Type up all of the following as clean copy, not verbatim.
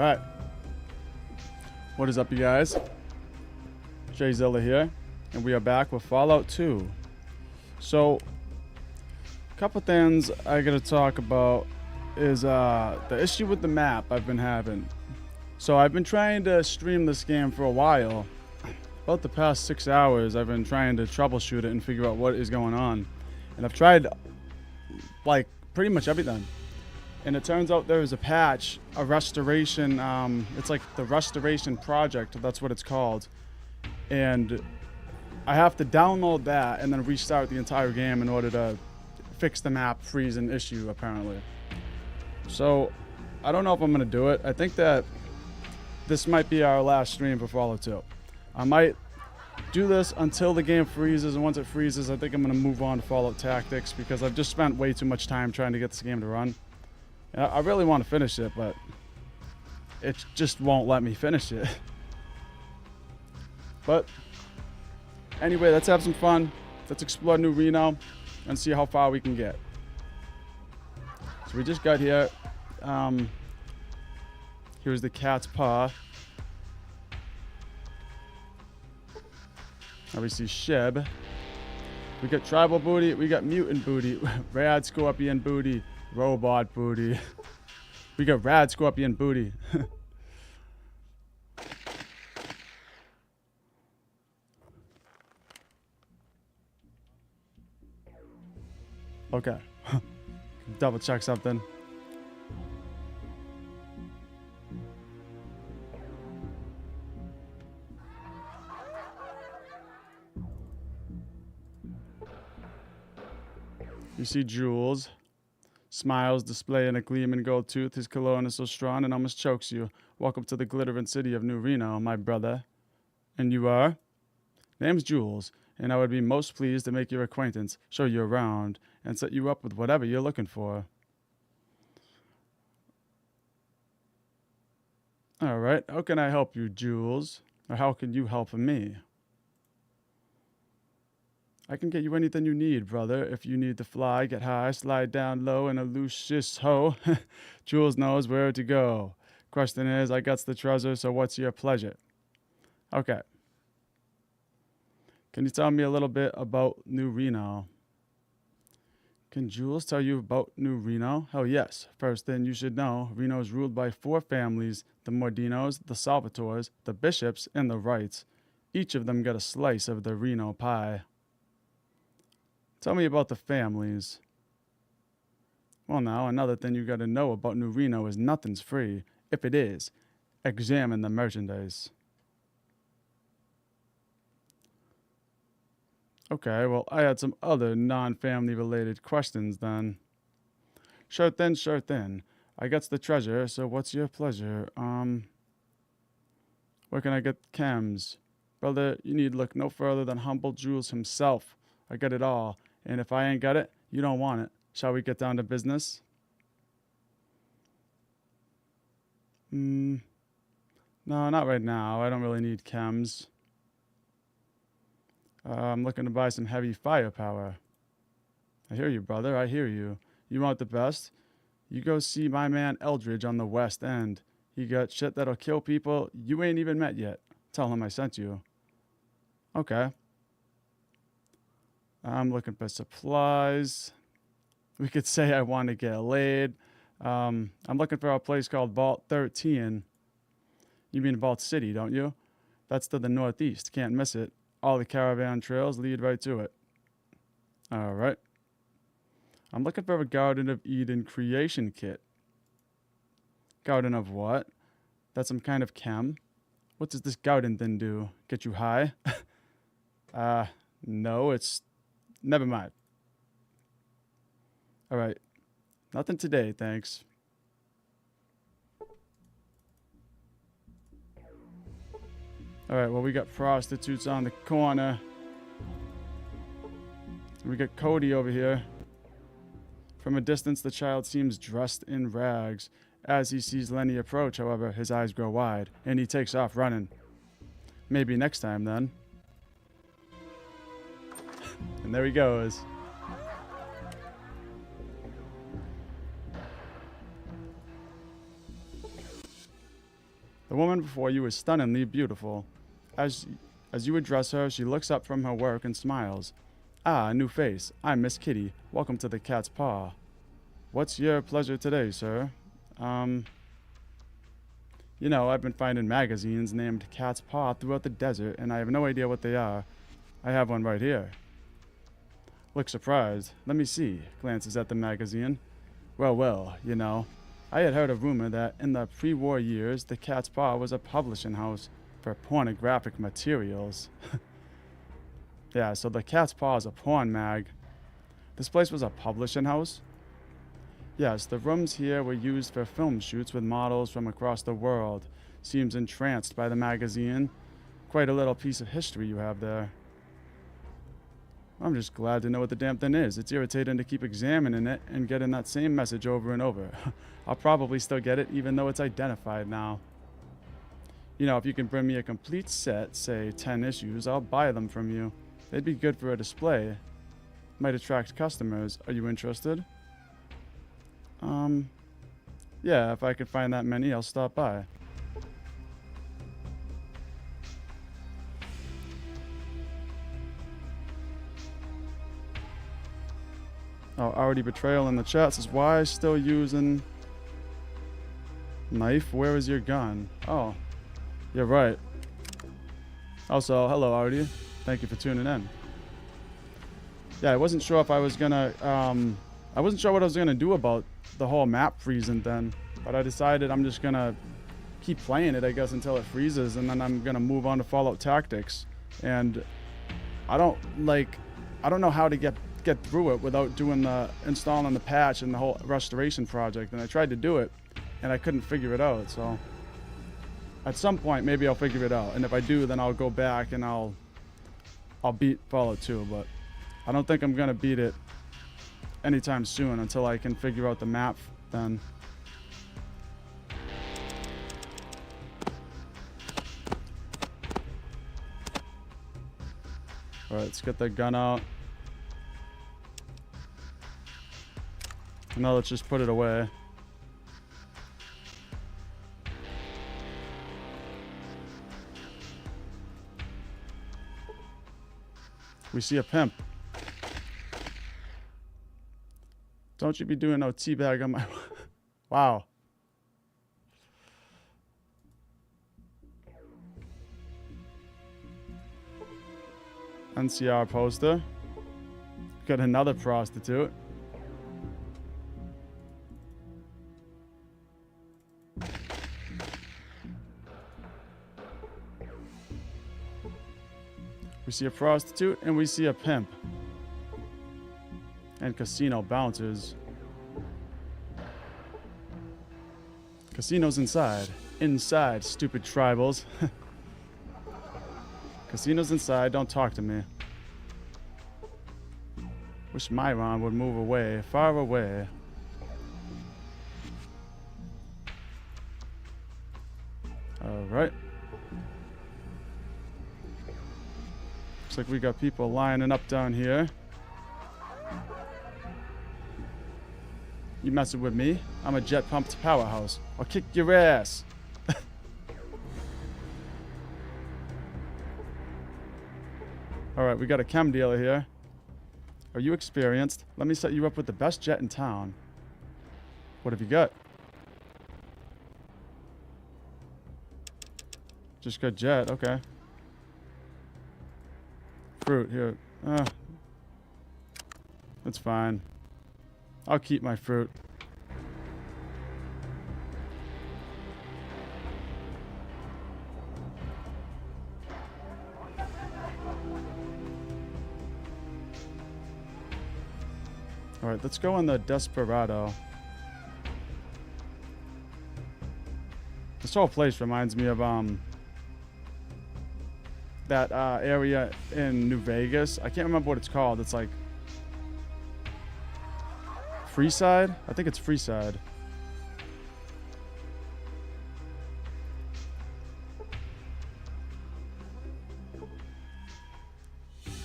Alright. What is up, you guys? Jay Zilla here, and we are back with Fallout 2. So, a couple things I gotta talk about is the issue with the map I've been having. So I've been trying to stream this game for a while. About the past 6 hours, I've been trying to troubleshoot it and figure out what is going on. And I've tried, like, pretty much everything. And it turns out there is a patch, a restoration, it's like the restoration project, that's what it's called. And I have to download that and then restart the entire game in order to fix the map freezing issue, apparently. So, I don't know if I'm going to do it. I think that this might be our last stream for Fallout 2. I might do this until the game freezes, and once it freezes, I think I'm going to move on to Fallout Tactics because I've just spent way too much time trying to get this game to run. And I really want to finish it, but it just won't let me finish it. But anyway, let's have some fun. Let's explore New Reno and see how far we can get. So we just got here. Here's the cat's paw. Now we see Sheb. We got tribal booty. We got mutant booty. Rad scorpion booty. Robot booty. We got rad scorpion booty. Okay. Double check something. You see Jules. Smiles, displaying a gleaming gold tooth. His cologne is so strong and almost chokes you. Welcome to the glittering city of New Reno, my brother. And you are? Name's Jules, and I would be most pleased to make your acquaintance, show you around, and set you up with whatever you're looking for. Alright, how can I help you, Jules? Or how can you help me? I can get you anything you need, brother. If you need to fly, get high, slide down low, and a loose ho. Jules knows where to go. Question is, I got the treasure, so what's your pleasure? Okay. Can you tell me a little bit about New Reno? Can Jules tell you about New Reno? Hell yes. First thing you should know, Reno is ruled by 4 families, the Mordinos, the Salvatores, the Bishops, and the Wrights. Each of them got a slice of the Reno pie. Tell me about the families. Well now, another thing you gotta know about New Reno is nothing's free. If it is, examine the merchandise. Okay, well, I had some other non-family related questions then. Sure thing. I got the treasure, so what's your pleasure? Where can I get chems? Brother, you need look no further than humble Jules himself. I got it all, and if I ain't got it, you don't want it. Shall we get down to business? No, not right now. I don't really need chems. I'm looking to buy some heavy firepower. I hear you, brother. I hear you. You want the best? You go see my man Eldridge on the West End. He got shit that'll kill people you ain't even met yet. Tell him I sent you. Okay. I'm looking for supplies. We could say I want to get laid. I'm looking for a place called Vault 13. You mean Vault City, don't you? That's to the northeast. Can't miss it. All the caravan trails lead right to it. All right. I'm looking for a Garden of Eden creation kit. Garden of what? That's some kind of chem? What does this garden thing do? Get you high? No, it's... Never mind. All right. Nothing today, thanks. All right, well, we got prostitutes on the corner. We got Cody over here. From a distance, the child seems dressed in rags. As he sees Lenny approach, however, his eyes grow wide, and he takes off running. Maybe next time, then. And there he goes. The woman before you is stunningly beautiful. As you address her, she looks up from her work and smiles. Ah, a new face. I'm Miss Kitty. Welcome to the Cat's Paw. What's your pleasure today, sir? You know, I've been finding magazines named Cat's Paw throughout the desert, and I have no idea what they are. I have one right here. Looks surprised. Let me see. Glances at the magazine. Well, you know, I had heard a rumor that in the pre-war years, the Cat's Paw was a publishing house for pornographic materials. Yeah, so the Cat's Paw is a porn mag. This place was a publishing house? Yes, the rooms here were used for film shoots with models from across the world. Seems entranced by the magazine. Quite a little piece of history you have there. I'm just glad to know what the damn thing is. It's irritating to keep examining it and getting that same message over and over. I'll probably still get it even though it's identified now. You know, if you can bring me a complete set, say 10 issues, I'll buy them from you. They'd be good for a display. Might attract customers. Are you interested? Yeah, if I could find that many, I'll stop by. Oh, already betrayal in the chat says, why still using knife? Where is your gun? Oh, you're right. Also, hello, Artie. Thank you for tuning in. Yeah, I wasn't sure if I was gonna, I wasn't sure what I was gonna do about the whole map freezing then, but I decided I'm just gonna keep playing it, I guess, until it freezes, and then I'm gonna move on to Fallout Tactics. And I don't know how to get through it without doing installing the patch and the whole restoration project. And I tried to do it, and I couldn't figure it out. So at some point, maybe I'll figure it out. And if I do, then I'll go back and I'll beat Fallout 2. But I don't think I'm gonna beat it anytime soon until I can figure out the map then. Alright, let's get that gun out. Now let's just put it away. We see a pimp. Don't you be doing no teabag on my... Wow. NCR poster. Got another prostitute. We see a prostitute and we see a pimp. And casino bouncers. Casinos inside. Inside, stupid tribals. Casinos inside, don't talk to me. Wish Myron would move away, far away. Alright. Looks like we got people lining up down here. You messing with me? I'm a jet-pumped powerhouse. I'll kick your ass. Alright, we got a chem dealer here. Are you experienced? Let me set you up with the best jet in town. What have you got? Just got jet, okay. Fruit, here. That's fine. I'll keep my fruit. Alright, let's go on the Desperado. This whole place reminds me of that area in New Vegas. I can't remember what it's called. It's like Freeside? I think it's Freeside.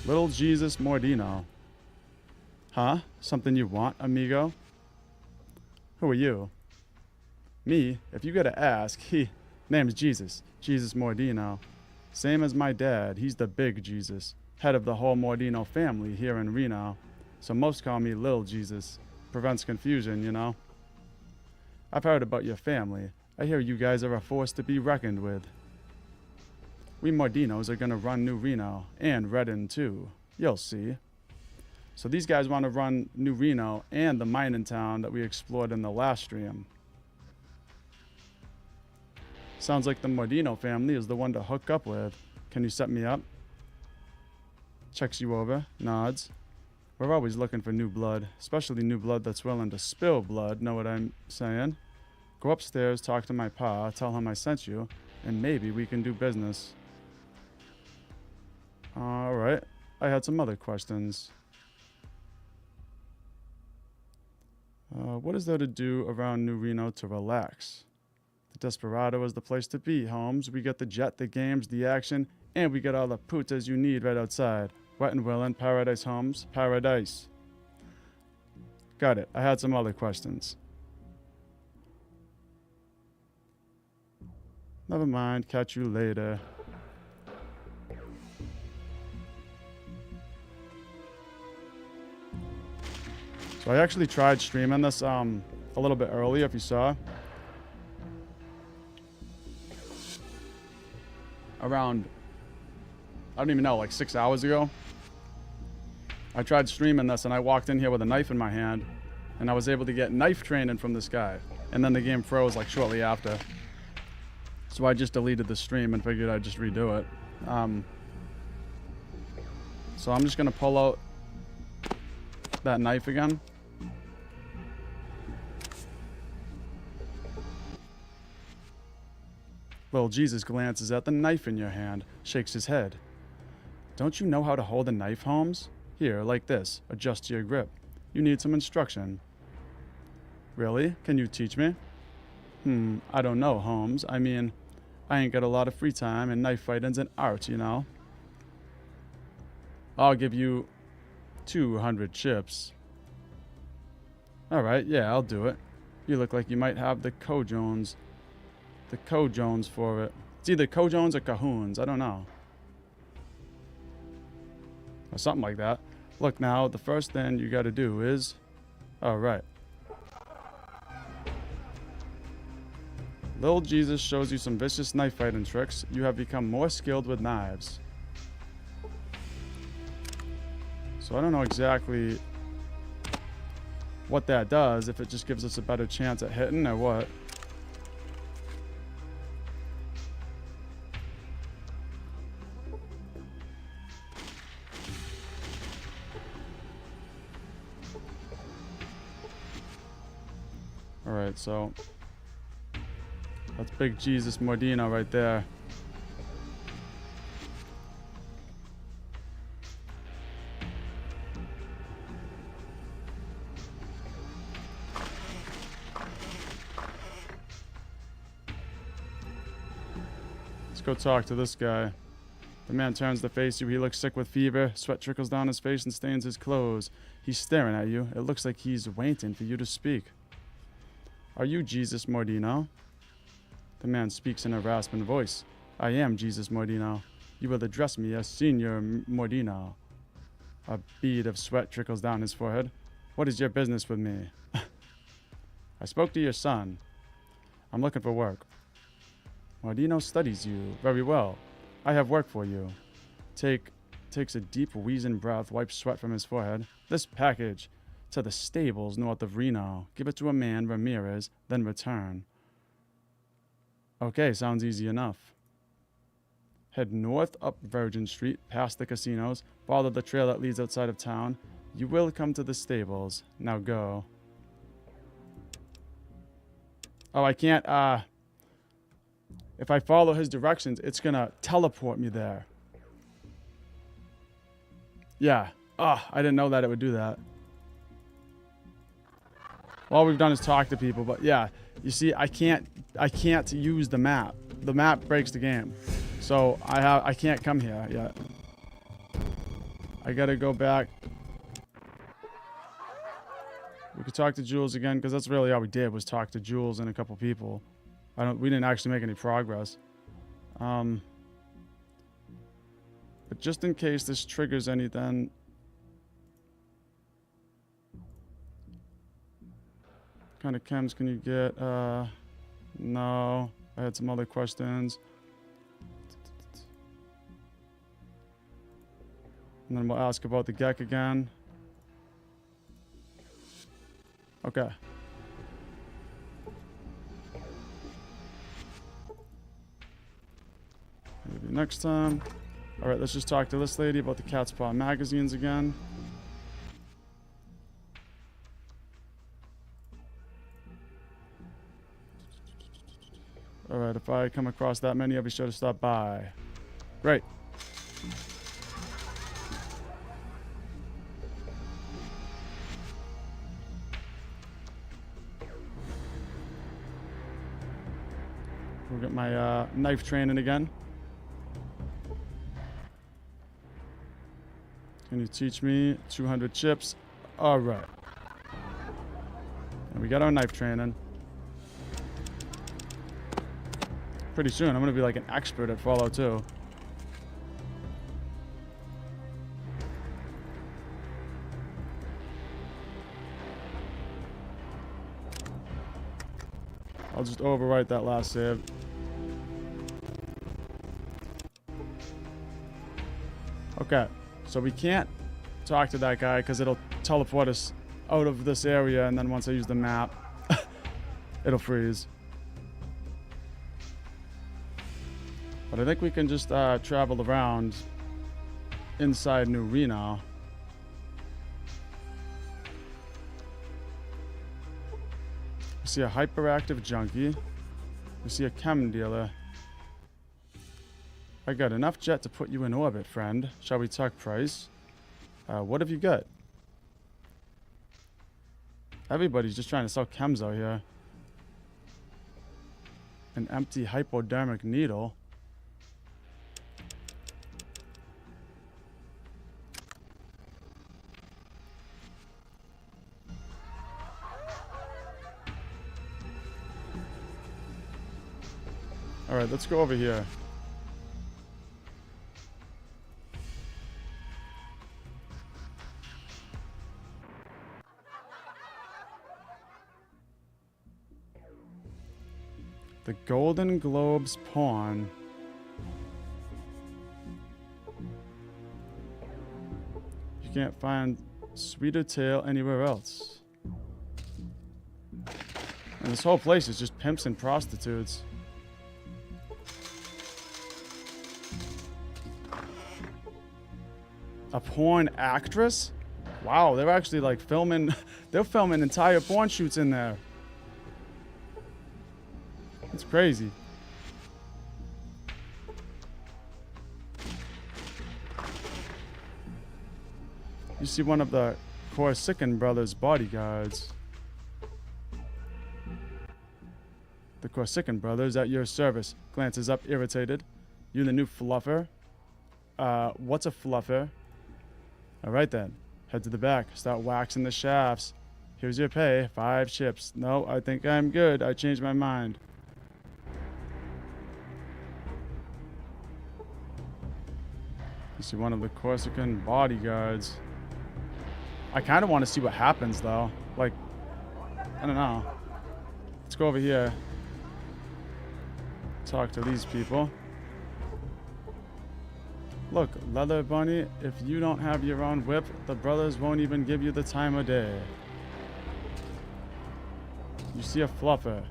Little Jesus Mordino. Huh? Something you want, amigo? Who are you? Me? If you gotta ask, Name's Jesus. Jesus Mordino. Same as my dad. He's the big Jesus. Head of the whole Mordino family here in Reno. So most call me Lil Jesus. Prevents confusion, you know. I've heard about your family. I hear you guys are a force to be reckoned with. We Mordinos are gonna run New Reno. And Redden too. You'll see. So these guys want to run New Reno and the mining town that we explored in the last stream. Sounds like the Mordino family is the one to hook up with. Can you set me up? Checks you over, nods. We're always looking for new blood, especially new blood that's willing to spill blood, know what I'm saying? Go upstairs, talk to my pa, tell him I sent you, and maybe we can do business. Alright, I had some other questions. What is there to do around New Reno to relax? The Desperado is the place to be, Holmes. We get the jet, the games, the action, and we get all the putas you need right outside. Wet and Willin', Paradise Holmes, Paradise. Got it. I had some other questions. Never mind. Catch you later. So I actually tried streaming this a little bit earlier, if you saw. Around, I don't even know, like 6 hours ago. I tried streaming this and I walked in here with a knife in my hand and I was able to get knife training from this guy. And then the game froze like shortly after. So I just deleted the stream and figured I'd just redo it. So I'm just gonna pull out that knife again. Well, Jesus glances at the knife in your hand, shakes his head. Don't you know how to hold a knife, Holmes? Here, like this. Adjust your grip. You need some instruction. Really? Can you teach me? I don't know, Holmes. I mean, I ain't got a lot of free time and knife fighting's an art, you know? I'll give you 200 chips. Alright, yeah, I'll do it. You look like you might have the Cojones. The Cojones for it. It's either Cojones or Cahoons. I don't know. Or something like that. Look now, the first thing you gotta do is... Alright. Little Jesus shows you some vicious knife fighting tricks. You have become more skilled with knives. So I don't know exactly what that does, if it just gives us a better chance at hitting or what. Alright, so that's Big Jesus Mordino right there. Let's go talk to this guy. The man turns to face you. He looks sick with fever. Sweat trickles down his face and stains his clothes. He's staring at you. It looks like he's waiting for you to speak. Are you Jesus Mordino? The man speaks in a rasping voice. I am Jesus Mordino. You will address me as Senior Mordino. A bead of sweat trickles down his forehead. What is your business with me? I spoke to your son. I'm looking for work. Mordino studies you very well. I have work for you. Takes a deep wheezing breath, wipes sweat from his forehead. This package. To the stables north of Reno. Give it to a man, Ramirez, then return. Okay, sounds easy enough. Head north up Virgin Street, past the casinos. Follow the trail that leads outside of town. You will come to the stables. Now go. Oh, I can't, if I follow his directions, it's gonna teleport me there. Yeah. Oh, I didn't know that it would do that. All we've done is talk to people, but yeah, you see, I can't use the map. The map breaks the game, so I can't come here yet. I gotta go back. We could talk to Jules again, because that's really all we did was talk to Jules and a couple people. We didn't actually make any progress. But just in case this triggers anything. What kind of chems can you get? No. I had some other questions. And then we'll ask about the Gek again. Okay. Maybe next time. Alright, let's just talk to this lady about the Cat's Paw magazines again. Alright, if I come across that many, I'll be sure to stop by. Great. We'll get my knife training again. Can you teach me 200 chips? Alright. And we got our knife training. Pretty soon, I'm going to be like an expert at Fallout 2. I'll just overwrite that last save. Okay, so we can't talk to that guy because it'll teleport us out of this area, and then once I use the map, it'll freeze. But I think we can just travel around inside New Reno. We see a hyperactive junkie. We see a chem dealer. I got enough jet to put you in orbit, friend. Shall we talk price? What have you got? Everybody's just trying to sell chems out here. An empty hypodermic needle. Alright, let's go over here. The Golden Globes pawn. You can't find sweeter tale anywhere else. And this whole place is just pimps and prostitutes. A porn actress? Wow, they're actually like filming, they're filming entire porn shoots in there. It's crazy. You see one of the Corsican brothers' bodyguards. The Corsican brothers at your service. Glances up, irritated. You the new fluffer? What's a fluffer? Alright then. Head to the back. Start waxing the shafts. Here's your pay. 5 chips. No, I think I'm good. I changed my mind. You see one of the Corsican bodyguards. I kind of want to see what happens though. Like, I don't know. Let's go over here. Talk to these people. Look, Leather Bunny, if you don't have your own whip, the brothers won't even give you the time of day. You see a fluffer.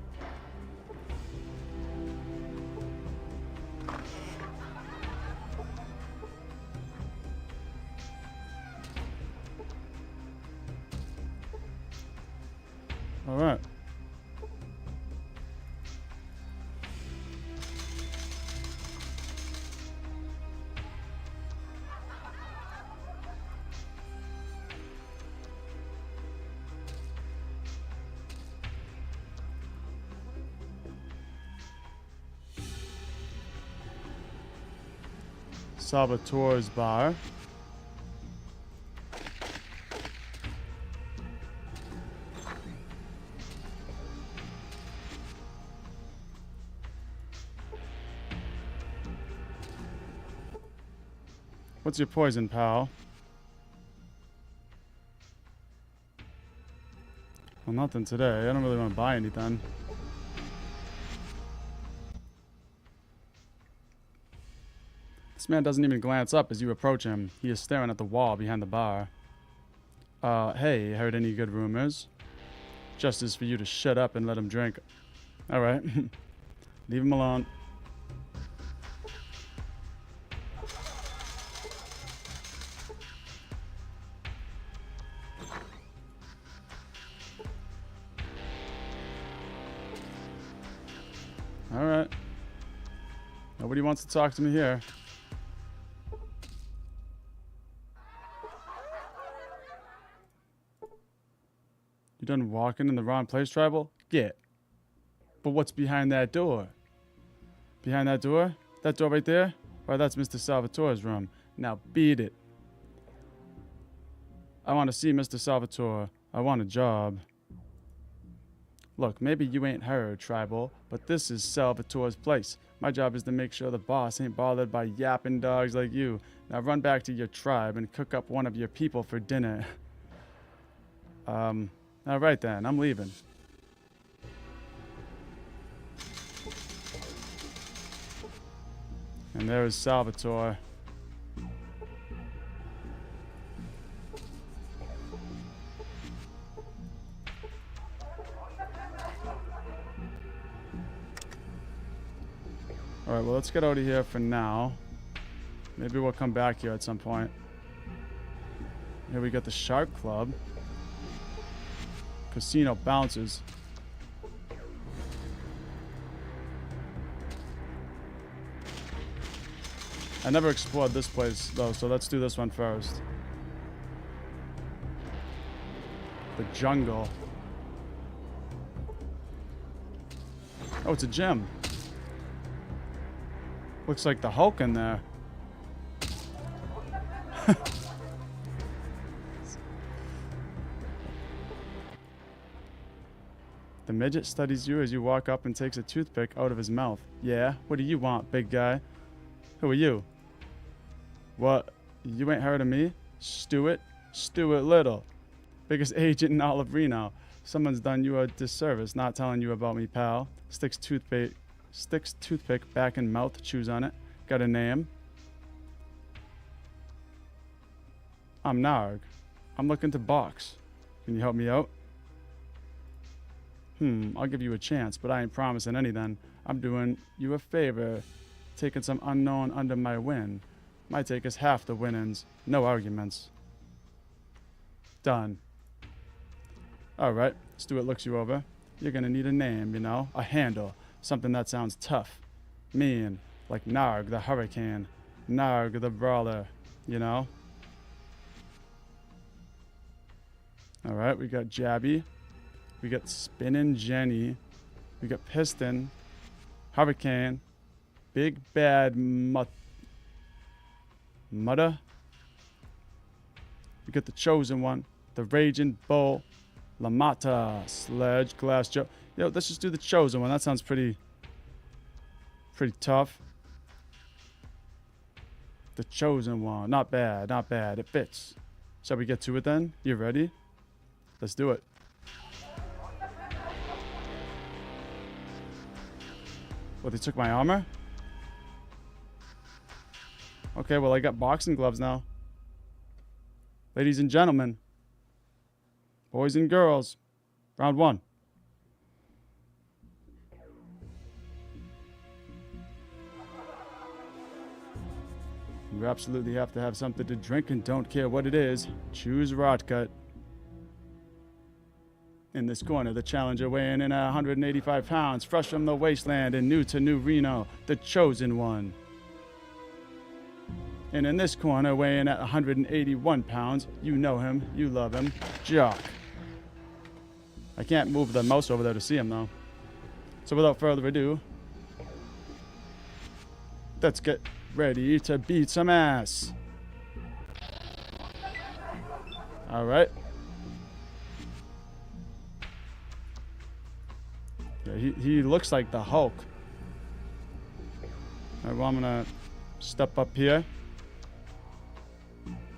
All right. Salvatore's bar. What's your poison, pal? Well, nothing today. I don't really want to buy anything. This man doesn't even glance up as you approach him. He is staring at the wall behind the bar. Hey, heard any good rumors? Just as for you to shut up and let him drink. Alright. Leave him alone. Alright. Nobody wants to talk to me here. You done walking in the wrong place, Tribal? Get. But what's behind that door? Behind that door? That door right there? Why, that's Mr. Salvatore's room. Now beat it. I want to see Mr. Salvatore. I want a job. Look, maybe you ain't heard, Tribal, but this is Salvatore's place. My job is to make sure the boss ain't bothered by yapping dogs like you. Now run back to your tribe and cook up one of your people for dinner. Alright then, I'm leaving. And there is Salvatore. Alright, well, let's get out of here for now. Maybe we'll come back here at some point. Here we got the Shark Club. Casino bouncers. I never explored this place, though, so let's do this one first. The jungle. Oh, it's a gym. Looks like the Hulk in there. The midget studies you as you walk up and takes a toothpick out of his mouth. Yeah? What do you want, big guy? Who are you? What? You ain't heard of me? Stewart? Stewart Little. Biggest agent in all of Reno. Someone's done you a disservice not telling you about me, pal. Sticks toothpick back in mouth, chews on it. Got a name? I'm Narg. I'm looking to box. Can you help me out? I'll give you a chance, but I ain't promising anything. I'm doing you a favor, taking some unknown under my wing. Might take us half the winnings. No arguments. Done. Alright, Stewart looks you over. You're gonna need a name, you know? A handle. Something that sounds tough. Mean. Like Narg the Hurricane. Narg the Brawler. You know? Alright, we got Jabby. We got Spinnin' Jenny. We got Piston. Hurricane. Big Bad Mudder. We got the Chosen One. The Raging Bull. Lamata. Sledge. Glass Joe. Yo, let's just do the Chosen One. That sounds pretty tough. The Chosen One. Not bad. Not bad. It fits. Shall we get to it then? You ready? Let's do it. Well, they took my armor? Okay, well, I got boxing gloves now. Ladies and gentlemen. Boys and girls. Round one. You absolutely have to have something to drink and don't care what it is. Choose Rotgut. In this corner, the challenger weighing in at 185 pounds, fresh from the wasteland and new to New Reno, the Chosen One. And in this corner, weighing at 181 pounds, you know him, you love him, Jock. I can't move the mouse over there to see him, though. So without further ado, let's get ready to beat some ass. All right. Yeah, he looks like the Hulk. All right, well, I'm gonna step up here.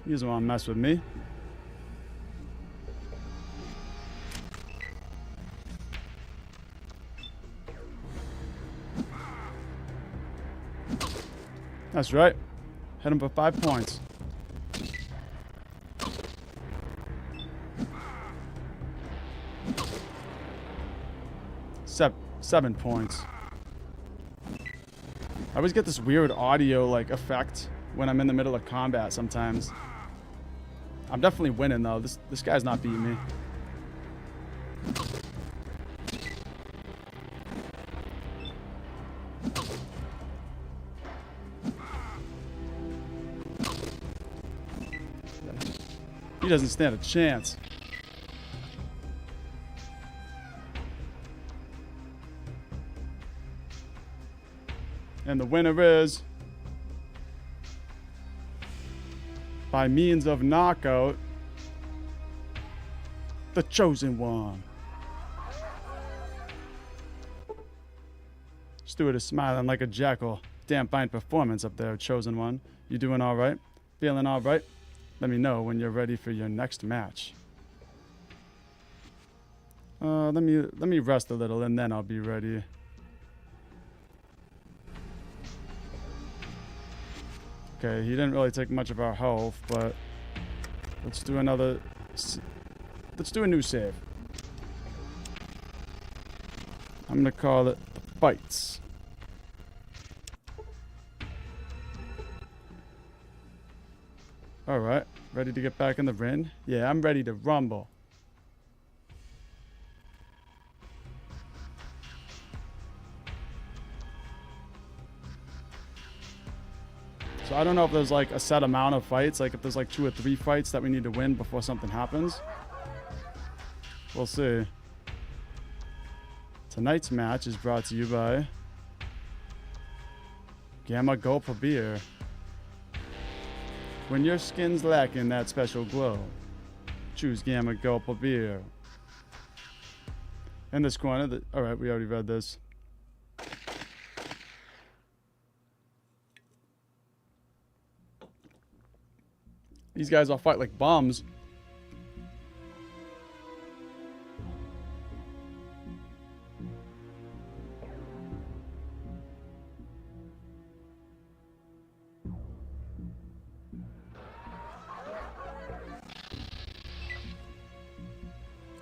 He doesn't want to mess with me. That's right. Hit him for 5 points. Seven points. I always get this weird audio like effect when I'm in the middle of combat sometimes. I'm definitely winning though. This guy's not beating me. He doesn't stand a chance. And the winner is, by means of knockout, the chosen one. Stuart is smiling like a jackal. Damn fine performance up there, chosen one. You doing all right? Feeling all right? Let me know when you're ready for your next match. Let me rest a little and then I'll be ready. Okay, he didn't really take much of our health, but let's do a new save. I'm gonna call it the fights. Alright, ready to get back in the ring? Yeah, I'm ready to rumble. So I don't know if there's like a set amount of fights, like if there's like 2 or 3 fights that we need to win before something happens. We'll see. Tonight's match is brought to you by Gamma Gulp of Beer. When your skin's lacking that special glow, choose Gamma Gulp of Beer. In this corner, alright, we already read this. These guys all fight like bums.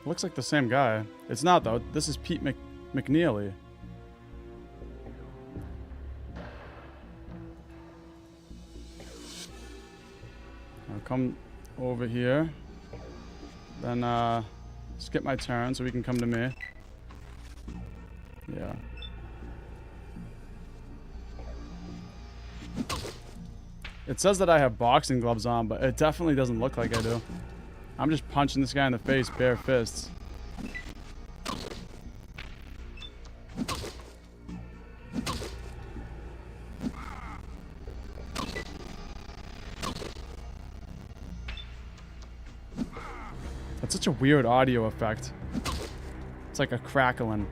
Looks like the same guy. It's not though. This is Pete McNeely. I'll come over here. Then skip my turn so we can come to me. Yeah. It says that I have boxing gloves on, but it definitely doesn't look like I do. I'm just punching this guy in the face, bare fists. That's such a weird audio effect. It's like a crackling.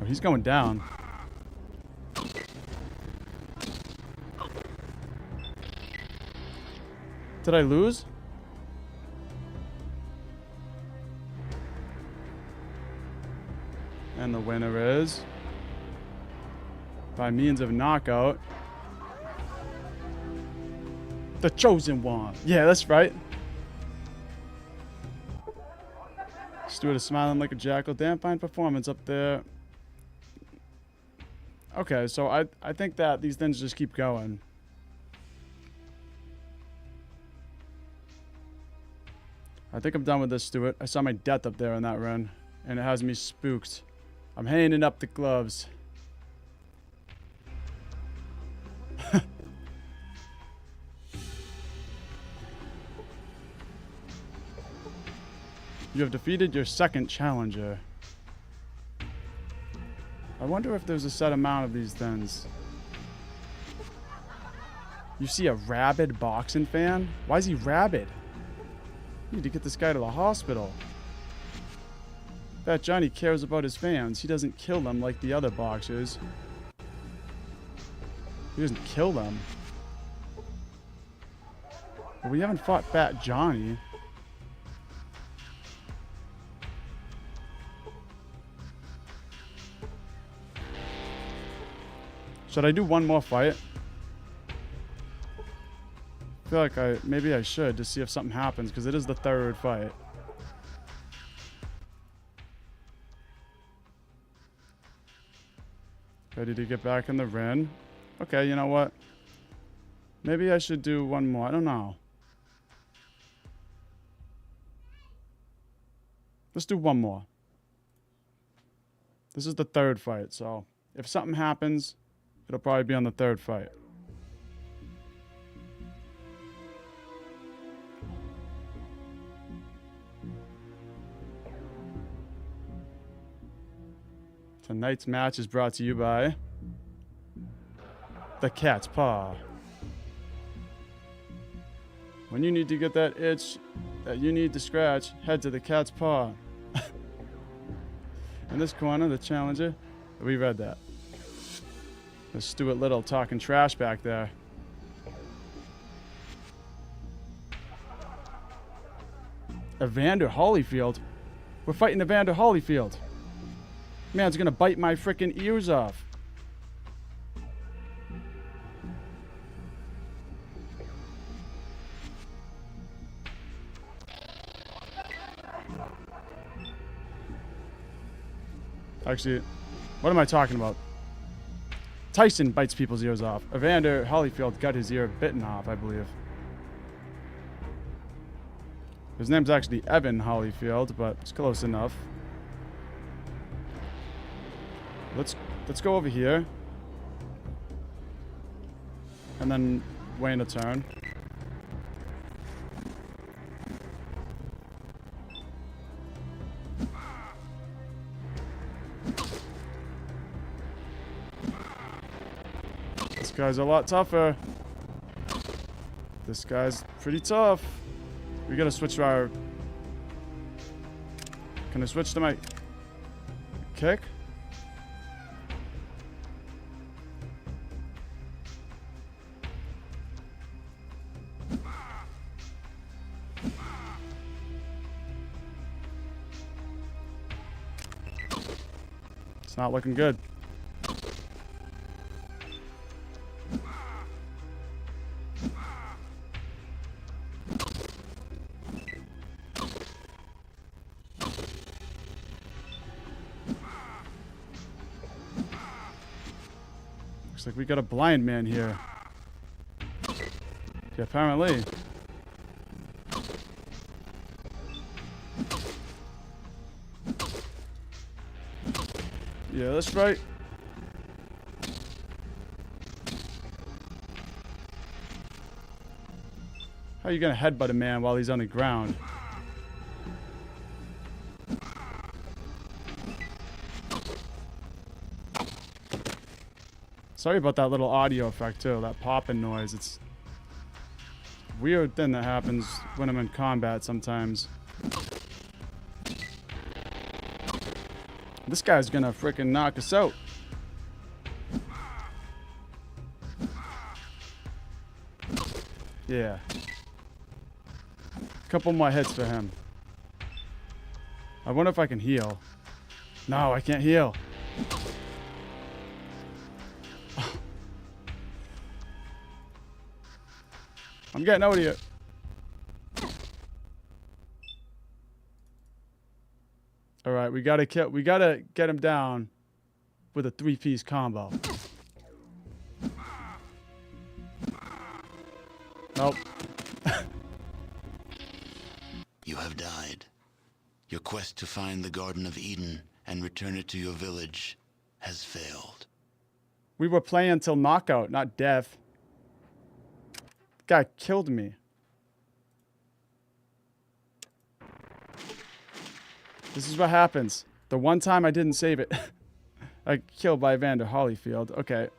He's going down. Did I lose? And the winner is, by means of knockout, the chosen one. Yeah, that's right. Stuart is smiling like a jackal. Damn fine performance up there. Okay, so I think that these things just keep going. I think I'm done with this, Stuart. I saw my death up there in that run, and it has me spooked. I'm hanging up the gloves. You have defeated your second challenger. I wonder if there's a set amount of these things. You see a rabid boxing fan? Why is he rabid? You need to get this guy to the hospital. Fat Johnny cares about his fans. He doesn't kill them like the other boxers. He doesn't kill them. But we haven't fought Fat Johnny. Should I do one more fight? I feel like maybe I should to see if something happens, because it is the third fight. Ready to get back in the ring. Okay, you know what? Maybe I should do one more. I don't know. Let's do one more. This is the third fight, so if something happens, it'll probably be on the third fight. Tonight's match is brought to you by the Cat's Paw. When you need to get that itch that you need to scratch, head to the Cat's Paw. In this corner, the challenger. We read that. There's Stuart Little talking trash back there. Evander Holyfield? We're fighting Evander Holyfield. Man's gonna bite my frickin' ears off. Actually, what am I talking about? Tyson bites people's ears off. Evander Holyfield got his ear bitten off, I believe. His name's actually Evan Holyfield, but it's close enough. Let's go over here. And then Wayne a turn. This guy's a lot tougher. This guy's pretty tough. We gotta switch to our... Can I switch to my... kick? It's not looking good. Looks like we got a blind man here. Yeah, apparently. Yeah, that's right. How are you gonna headbutt a man while he's on the ground? Sorry about that little audio effect too, that popping noise. It's a weird thing that happens when I'm in combat sometimes. This guy's gonna freaking knock us out. Yeah. Couple more hits for him. I wonder if I can heal. No, I can't heal. I'm getting out of here. All right, we gotta get him down with a 3-piece combo. Nope. You have died. Your quest to find the Garden of Eden and return it to your village has failed. We were playing till knockout, not death. Guy killed me. This is what happens. The one time I didn't save it. I got killed by Evander Holyfield. Okay.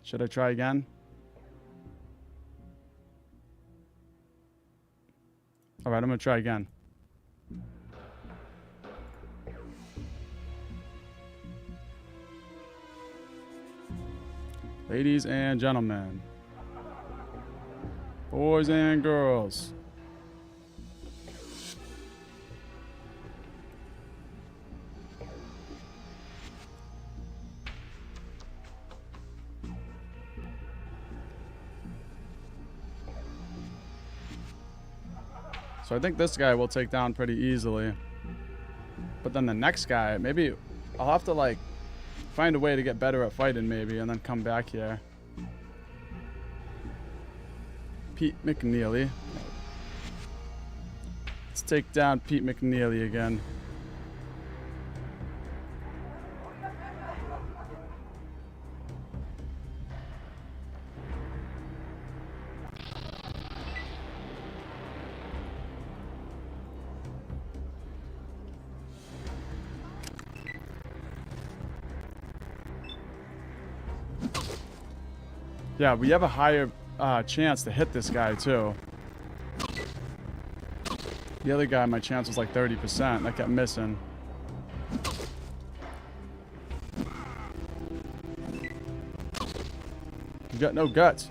Should I try again? Alright, I'm gonna try again. Ladies and gentlemen. Boys and girls. So I think this guy will take down pretty easily. But then the next guy, maybe I'll have to like find a way to get better at fighting maybe and then come back here. Pete McNeely. Let's take down Pete McNeely again. Yeah, we have a higher chance to hit this guy too. The other guy, my chance was like 30%. I kept missing. You got no guts.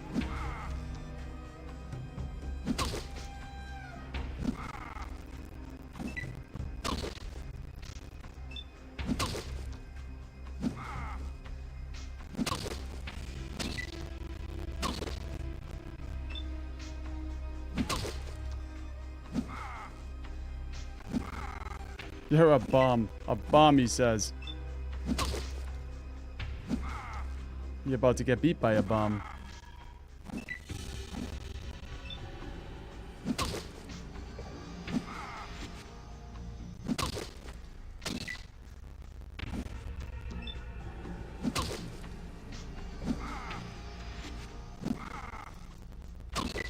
You're a bum. A bum, he says. You're about to get beat by a bum.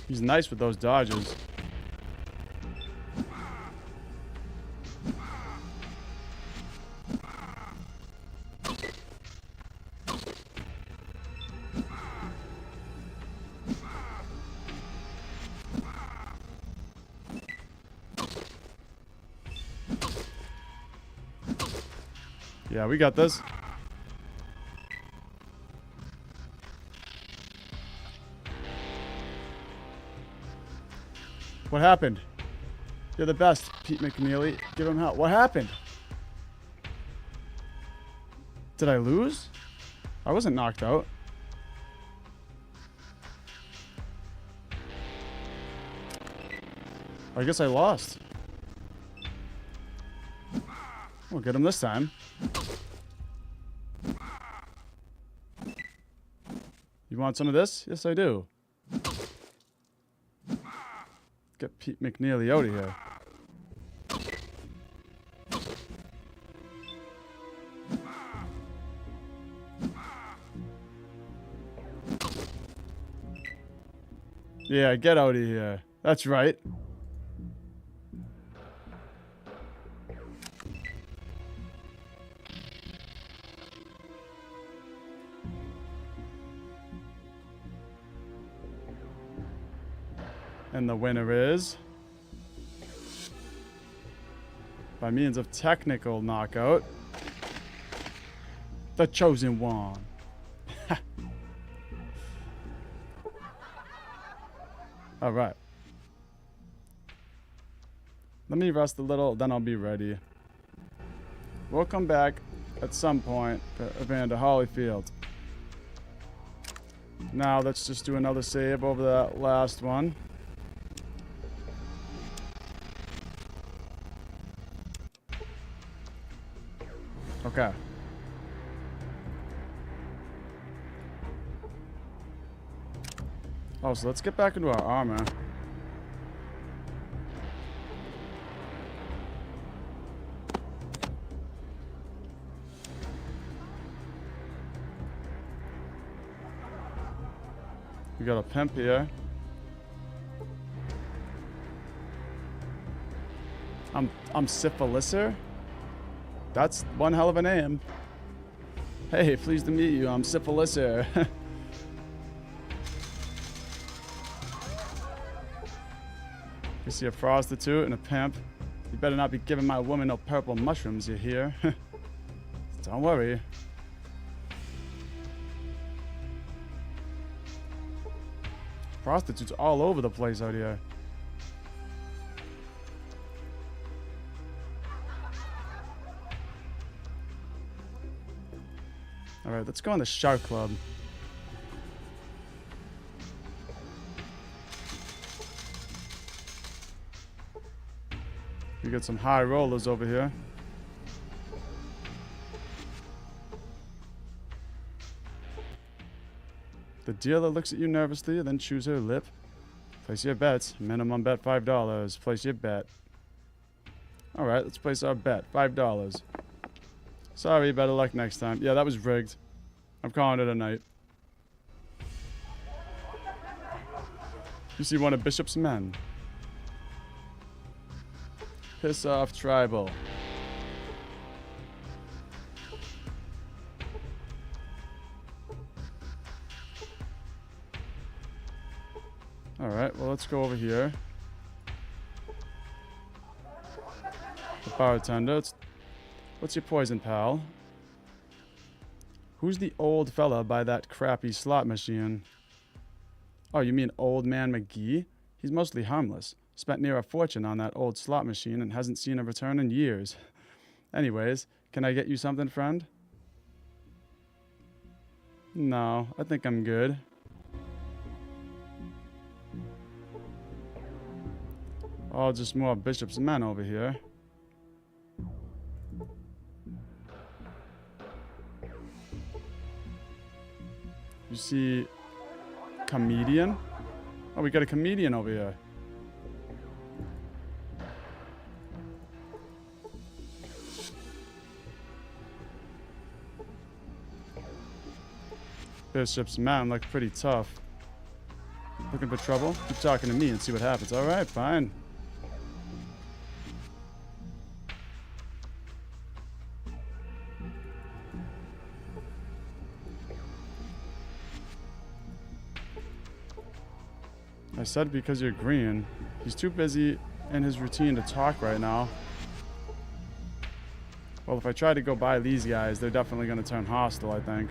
He's nice with those dodges. Yeah, we got this. What happened? You're the best, Pete McNeely. Give him help. What happened? Did I lose? I wasn't knocked out. I guess I lost. We'll get him this time. You want some of this? Yes, I do. Get Pete McNeely out of here. Yeah, get out of here. That's right. And the winner is, by means of technical knockout, the chosen one. All right. Let me rest a little, then I'll be ready. We'll come back at some point to Evander Holyfield. Now let's just do another save over that last one. Okay. Oh, so let's get back into our armor. We got a pimp here. I'm Syphiliser. That's one hell of a name. Hey, pleased to meet you. I'm Syphiliser. You see a prostitute and a pimp. You better not be giving my woman no purple mushrooms, you hear? Don't worry. Prostitutes all over the place out here. Alright, let's go in the Shark Club. We got some high rollers over here. The dealer looks at you nervously, then chews her lip. Place your bets. Minimum bet $5. Place your bet. Alright, let's place our bet. $5. Sorry, better luck next time. Yeah, that was rigged. I'm calling it a night. You see one of Bishop's men. Piss off, tribal. Alright, well, let's go over here. The bartender. What's your poison, pal? Who's the old fella by that crappy slot machine? Oh, you mean Old Man McGee? He's mostly harmless. Spent near a fortune on that old slot machine and hasn't seen a return in years. Anyways, can I get you something, friend? No, I think I'm good. Oh, just more Bishop's men over here. You see... comedian? Oh, we got a comedian over here. Bishop's men look pretty tough. Looking for trouble? Keep talking to me and see what happens. Alright, fine. I said because you're green. He's too busy in his routine to talk right now. Well, if I try to go by these guys, they're definitely going to turn hostile, I think.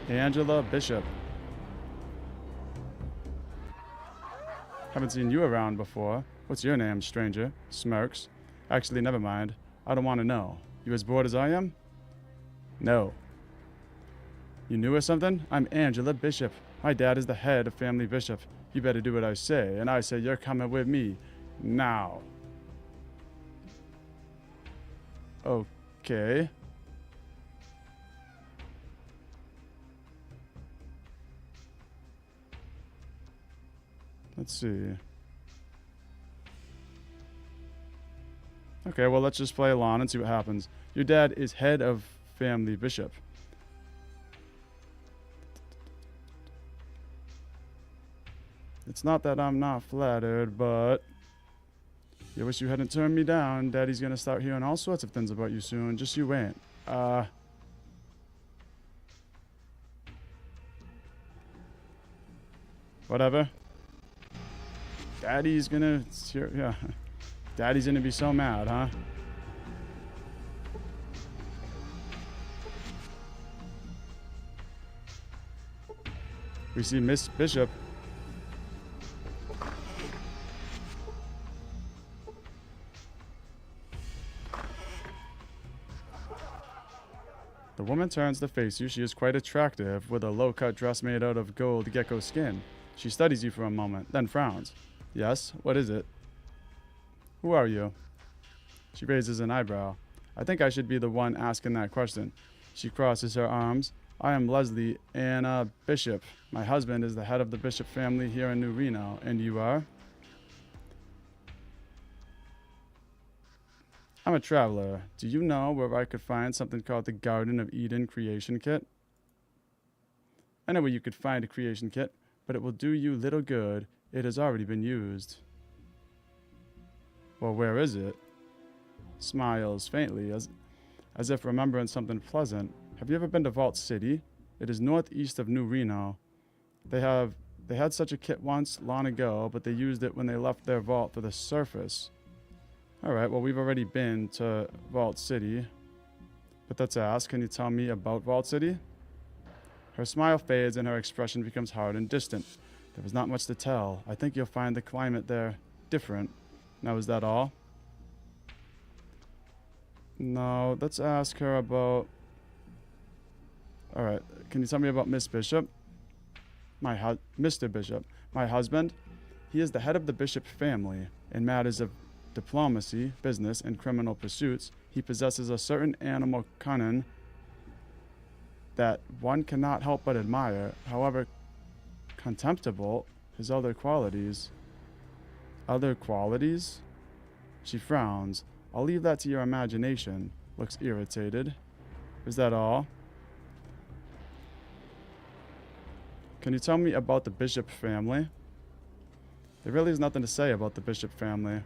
Angela Bishop. Haven't seen you around before. What's your name, stranger? Smirks. Actually, never mind. I don't want to know. You as bored as I am? No. You knew or something? I'm Angela Bishop. My dad is the head of Family Bishop. You better do what I say, and I say you're coming with me. Now. Okay. Let's see. Okay, well, let's just play along and see what happens. Your dad is head of Family Bishop. It's not that I'm not flattered, but... You wish you hadn't turned me down. Daddy's gonna start hearing all sorts of things about you soon. Just you wait. Whatever. Daddy's gonna... Yeah. Daddy's gonna be so mad, huh? We see Miss Bishop. The woman turns to face you. She is quite attractive, with a low-cut dress made out of gold gecko skin. She studies you for a moment, then frowns. Yes, what is it? Who are you? She raises an eyebrow. I think I should be the one asking that question. She crosses her arms. I am Leslie Anna Bishop. My husband is the head of the Bishop family here in New Reno. And you are? I'm a traveler. Do you know where I could find something called the Garden of Eden Creation Kit? I know where you could find a creation kit, but it will do you little good. It has already been used. Well, where is it? Smiles faintly, as if remembering something pleasant. Have you ever been to Vault City? It is northeast of New Reno. They had such a kit once, long ago, but they used it when they left their vault for the surface. Alright, well, we've already been to Vault City. But that's asked, can you tell me about Vault City? Her smile fades and her expression becomes hard and distant. There was not much to tell. I think you'll find the climate there different. Now, is that all? No, let's ask her about... Alright, can you tell me about Miss Bishop? Mr. Bishop. My husband? He is the head of the Bishop family. In matters of diplomacy, business, and criminal pursuits, he possesses a certain animal cunning that one cannot help but admire. However contemptible his other qualities. Other qualities? She frowns. I'll leave that to your imagination. Looks irritated. Is that all? Can you tell me about the Bishop family? There really is nothing to say about the Bishop family.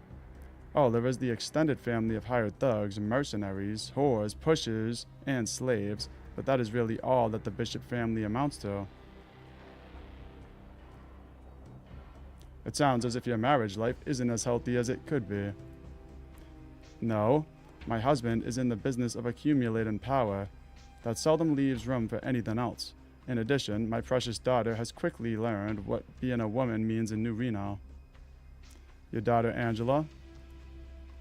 Oh, there is the extended family of hired thugs, mercenaries, whores, pushers, and slaves, but that is really all that the Bishop family amounts to. It sounds as if your marriage life isn't as healthy as it could be. No, my husband is in the business of accumulating power. That seldom leaves room for anything else. In addition, my precious daughter has quickly learned what being a woman means in New Reno. Your daughter Angela?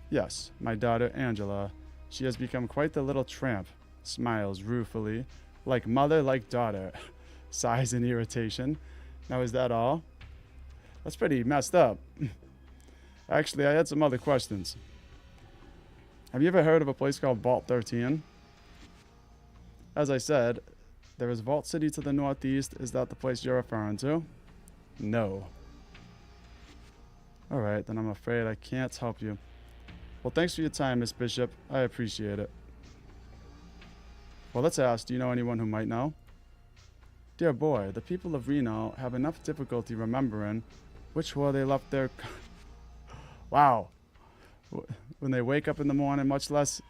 Yes, my daughter Angela. She has become quite the little tramp. Smiles ruefully. Like mother, like daughter. Sighs in irritation. Now, is that all? That's pretty messed up. Actually, I had some other questions. Have you ever heard of a place called Vault 13? As I said, there is Vault City to the northeast. Is that the place you're referring to? No. Alright, then I'm afraid I can't help you. Well, thanks for your time, Miss Bishop. I appreciate it. Well, let's ask, do you know anyone who might know? Dear boy, the people of Reno have enough difficulty remembering which whore they left their... Wow. When they wake up in the morning, much less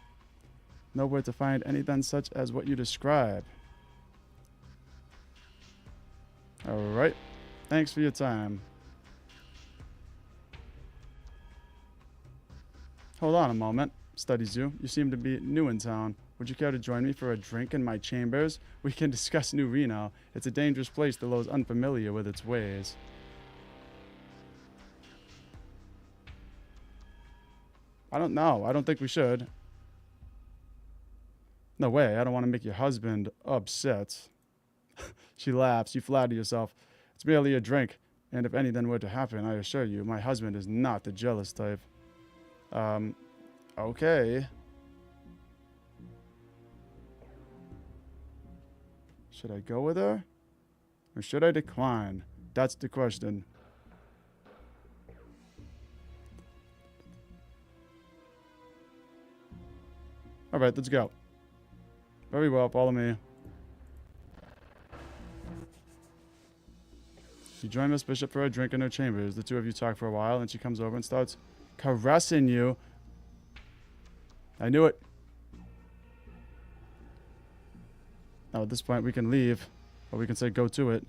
know where to find anything such as what you describe. Alright. Thanks for your time. Hold on a moment. Studies you. You seem to be new in town. Would you care to join me for a drink in my chambers? We can discuss New Reno. It's a dangerous place to those unfamiliar with its ways. I don't know. I don't think we should. No way. I don't want to make your husband upset. She laughs. You flatter yourself. It's merely a drink. And if anything were to happen, I assure you, my husband is not the jealous type. Okay. Should I go with her? Or should I decline? That's the question. Alright, let's go. Very well, follow me. You join Miss Bishop for a drink in her chambers. The two of you talk for a while, and she comes over and starts caressing you. I knew it. Now at this point we can leave, or we can say go to it.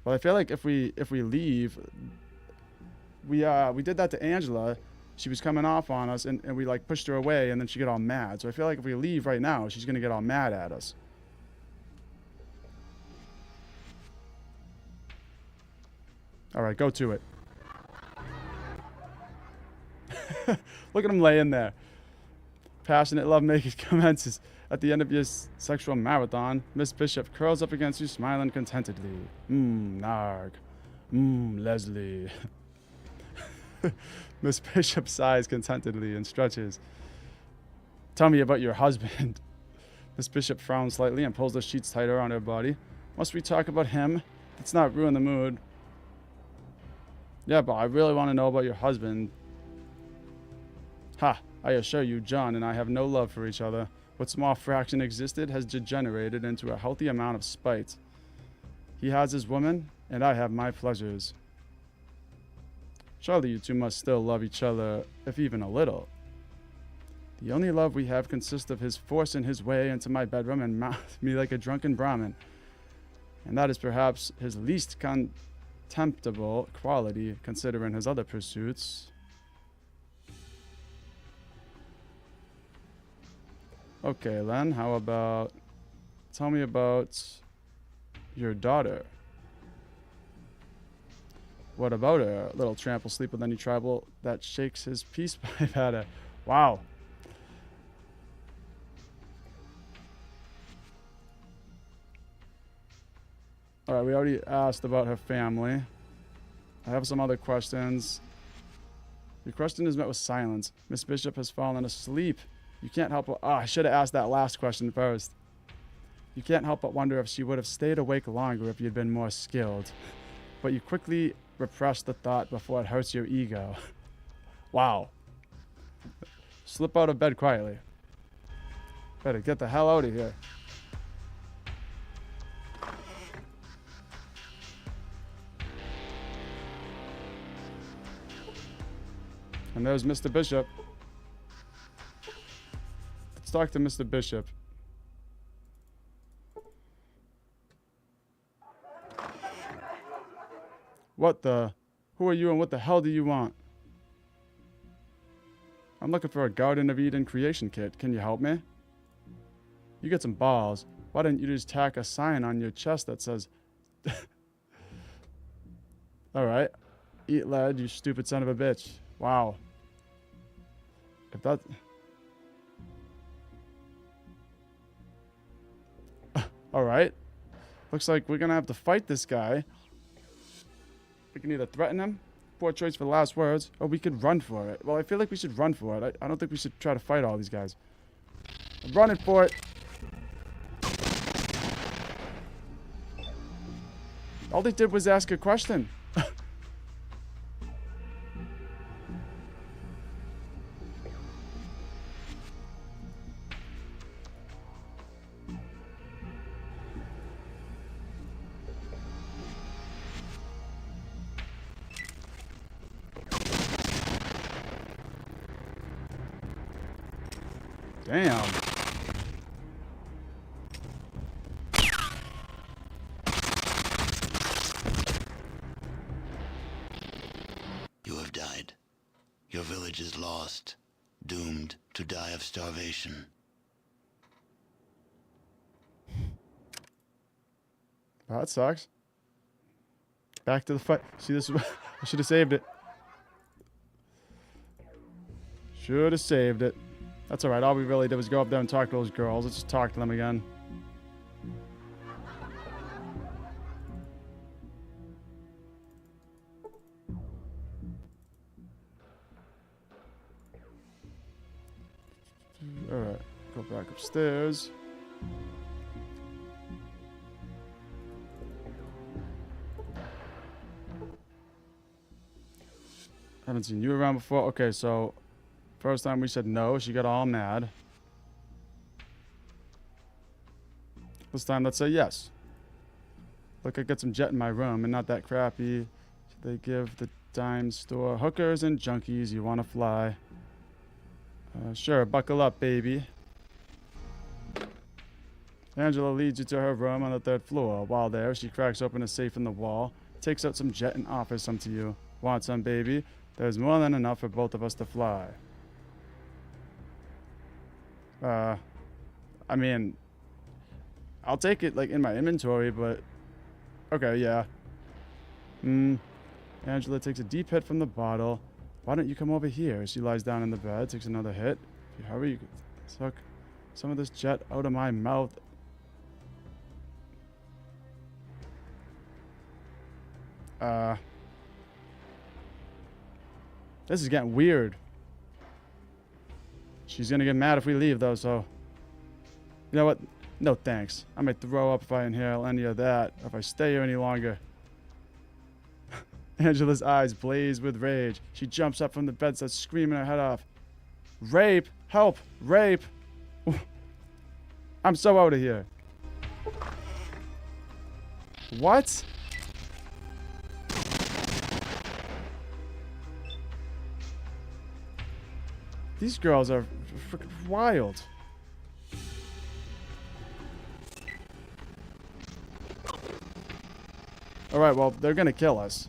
Well, I feel like if we leave, we did that to Angela. She was coming off on us, and we like pushed her away, and then she got all mad. So I feel like if we leave right now, she's gonna get all mad at us. All right, go to it. Look at him laying there. Passionate lovemaking commences. At the end of your sexual marathon, Miss Bishop curls up against you, smiling contentedly. Narg. Leslie. Miss Bishop sighs contentedly and stretches. Tell me about your husband. Miss Bishop frowns slightly and pulls the sheets tighter on her body. Must we talk about him? Let's not ruin the mood. Yeah, but I really want to know about your husband. Ha! I assure you, John and I have no love for each other. What small fraction existed has degenerated into a healthy amount of spite. He has his woman, and I have my pleasures. Surely you two must still love each other, if even a little. The only love we have consists of his forcing his way into my bedroom and mouth me like a drunken Brahmin. And that is perhaps his least contemptible quality, considering his other pursuits. Okay, Len, how about... Tell me about your daughter. What about her? Little tramp will sleep with any tribal that shakes his peace pipe at her. Wow. Alright, we already asked about her family. I have some other questions. Your question is met with silence. Miss Bishop has fallen asleep. You can't help but... Oh, I should have asked that last question first. You can't help but wonder if she would have stayed awake longer if you'd been more skilled. But you quickly repress the thought before it hurts your ego. Wow. Slip out of bed quietly. Better get the hell out of here. And there's Mr. Bishop. Let's talk to Mr. Bishop. What the? Who are you and what the hell do you want? I'm looking for a Garden of Eden creation kit. Can you help me? You get some balls. Why didn't you just tack a sign on your chest that says... Alright. Eat lead, you stupid son of a bitch. Wow. If that... Alright. Looks like we're gonna have to fight this guy. We can either threaten him, poor choice for the last words, or we could run for it. Well, I feel like we should run for it. I don't think we should try to fight all these guys. I'm running for it. All they did was ask a question. Damn. You have died. Your village is lost, doomed to die of starvation. Oh, that sucks. Back to the fight. See, this is... I should have saved it. Should have saved it. That's alright. All we really did was go up there and talk to those girls. Let's just talk to them again. Alright. Go back upstairs. Haven't seen you around before. Okay, so... First time we said no, she got all mad. This time, let's say yes. Look, I got some jet in my room, and not that crappy. They give the dime store hookers and junkies. You want to fly? Sure, buckle up, baby. Angela leads you to her room on the 3rd floor. While there, she cracks open a safe in the wall, takes out some jet, and offers some to you. Want some, baby? There's more than enough for both of us to fly. I mean, I'll take it, like, in my inventory, but... Okay, yeah. Angela takes a deep hit from the bottle. Why don't you come over here? She lies down in the bed, takes another hit. If you hurry, you can suck some of this jet out of my mouth. This is getting weird. She's gonna get mad if we leave, though, so... You know what? No thanks. I might throw up if I inhale any of that, or if I stay here any longer. Angela's eyes blaze with rage. She jumps up from the bed, starts screaming her head off. Rape! Help! Rape! I'm so out of here. What? These girls are freaking wild. Alright, well, they're gonna kill us.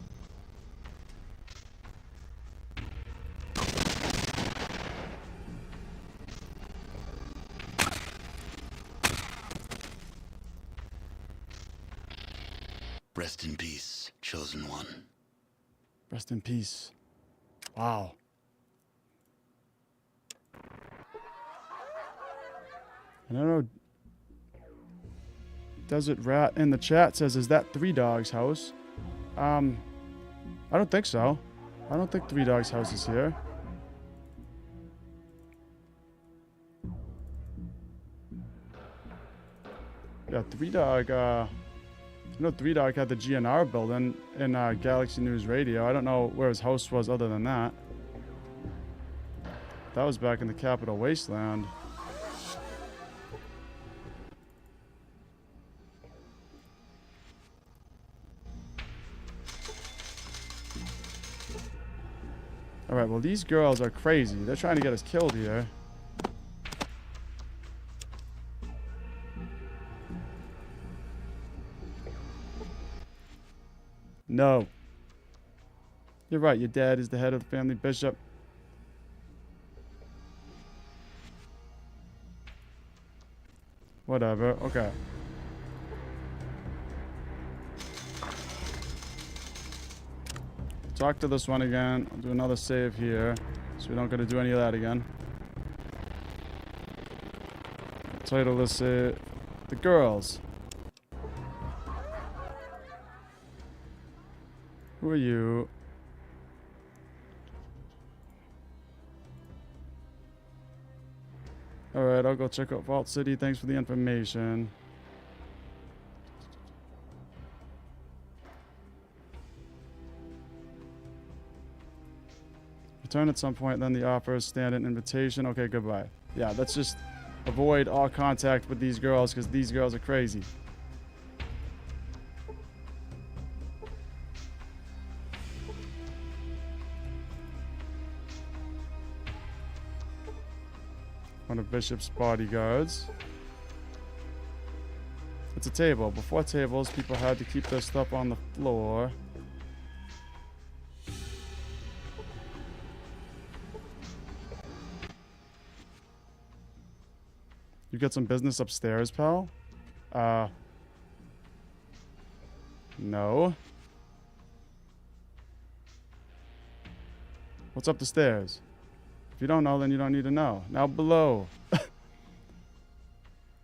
Rest in peace, chosen one. Rest in peace. Wow. I don't know. Desert Rat in the chat says, is that Three Dogs' house? I don't think so. I don't think Three Dogs' house is here. Yeah, Three Dog, I know Three Dog had the GNR building in Galaxy News Radio. I don't know where his house was other than that. That was back in the Capital Wasteland. Alright, well these girls are crazy. They're trying to get us killed here. No. You're right, your dad is the head of the family bishop. Whatever, okay. Talk to this one again. I'll do another save here, so we don't gotta do any of that again. Title this The Girls. Who are you? Alright, I'll go check out Vault City. Thanks for the information. Return at some point, then the offer, stand-in invitation. Okay, goodbye. Yeah, let's just avoid all contact with these girls because these girls are crazy. One of Bishop's bodyguards. It's a table. Before tables, people had to keep their stuff on the floor. You got some business upstairs, pal? No. What's up the stairs? If you don't know, then you don't need to know. Now below.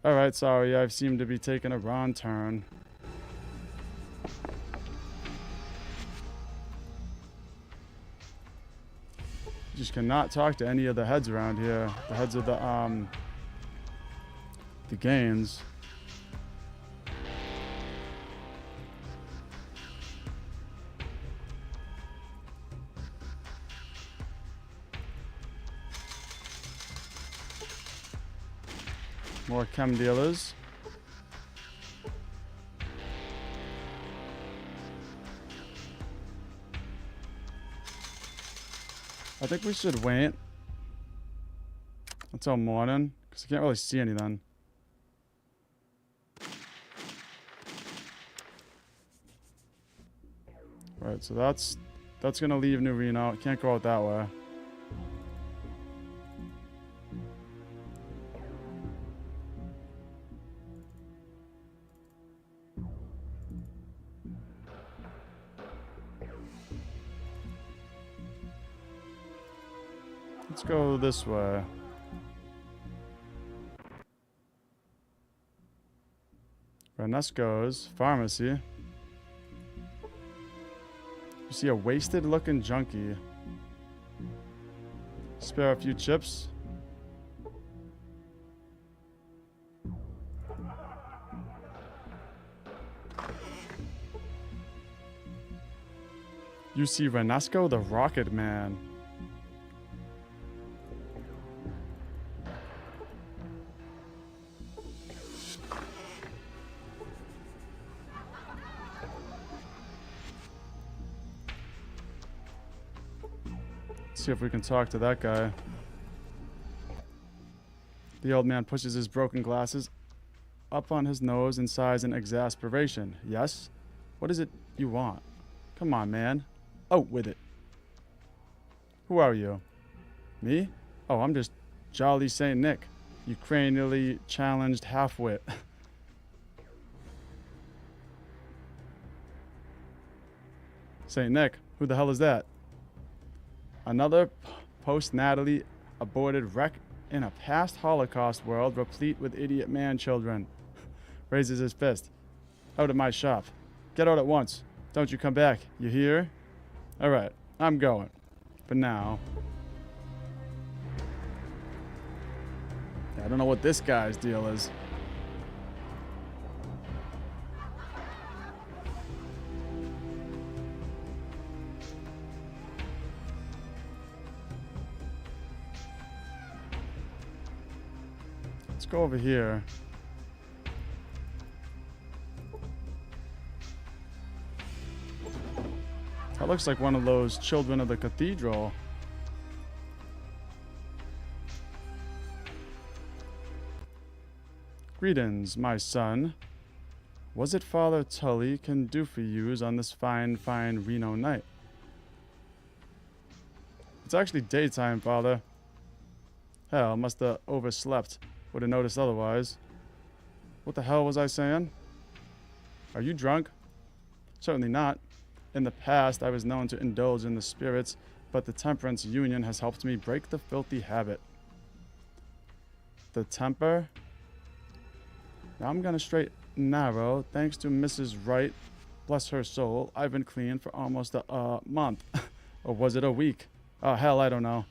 Alright, sorry, I seem to be taking a wrong turn. You just cannot talk to any of the heads around here. The heads of the games. More chem dealers. I think we should wait until morning because I can't really see anything. Right, so that's gonna leave New Reno. It can't go out that way. Let's go this way. Renesco's pharmacy. You see a wasted looking junkie. Spare a few chips. You see Renesco the Rocket Man. See if we can talk to that guy. The old man pushes his broken glasses up on his nose and sighs in exasperation. Yes? What is it you want? Come on, man. Out with it. Who are you? Me? Oh, I'm just Jolly Saint Nick, you cranially challenged half-wit. St. Nick, who the hell is that? Another post-natally aborted wreck in a past Holocaust world replete with idiot man-children. Raises his fist. Out of my shop. Get out at once. Don't you come back. You hear? Alright, I'm going. For now. I don't know what this guy's deal is. Let's go over here. That looks like one of those children of the cathedral. Greetings, my son. Was it Father Tully can do for yous on this fine Reno night? It's actually daytime, Father. Hell, must have overslept. Would have noticed otherwise. What the hell was I saying? Are you drunk? Certainly not. In the past, I was known to indulge in the spirits, but the Temperance Union has helped me break the filthy habit. The temper? Now I'm gonna straight narrow. Thanks to Mrs. Wright, bless her soul, I've been clean for almost a month. Or was it a week? Oh, hell, I don't know.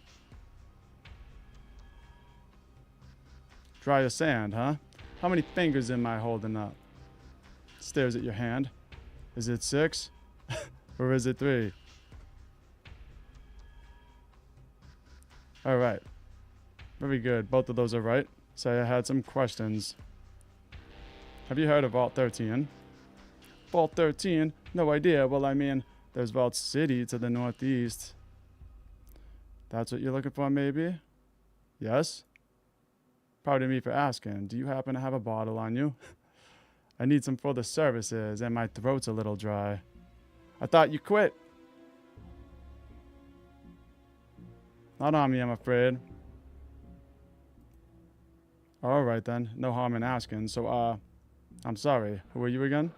Dry as sand, huh? How many fingers am I holding up? Stares at your hand. Is it 6? Or is it 3? Alright. Very good. Both of those are right. Say I had some questions. Have you heard of Vault 13? Vault 13? No idea. Well, I mean, there's Vault City to the northeast. That's what you're looking for, maybe? Yes? Pardon me for asking. Do you happen to have a bottle on you? I need some for the services, and my throat's a little dry. I thought you quit. Not on me, I'm afraid. Alright then. No harm in asking. So, I'm sorry. Who are you again?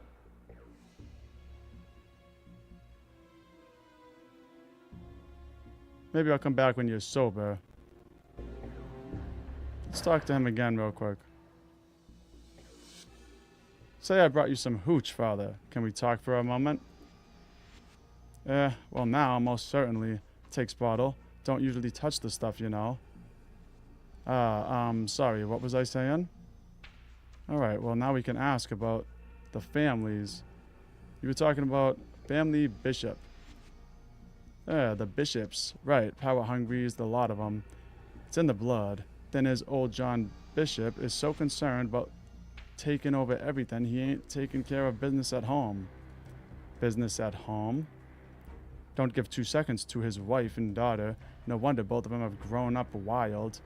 Maybe I'll come back when you're sober. Let's talk to him again real quick. Say I brought you some hooch, Father. Can we talk for a moment? Well now, most certainly. Takes bottle. Don't usually touch the stuff, you know. Sorry, what was I saying? Alright, well now we can ask about the families. You were talking about family bishop. Yeah, the bishops. Right, power hungry is the lot of them. It's in the blood. Then his old John Bishop is so concerned about taking over everything, he ain't taking care of business at home. Business at home? Don't give 2 seconds to his wife and daughter. No wonder both of them have grown up wild.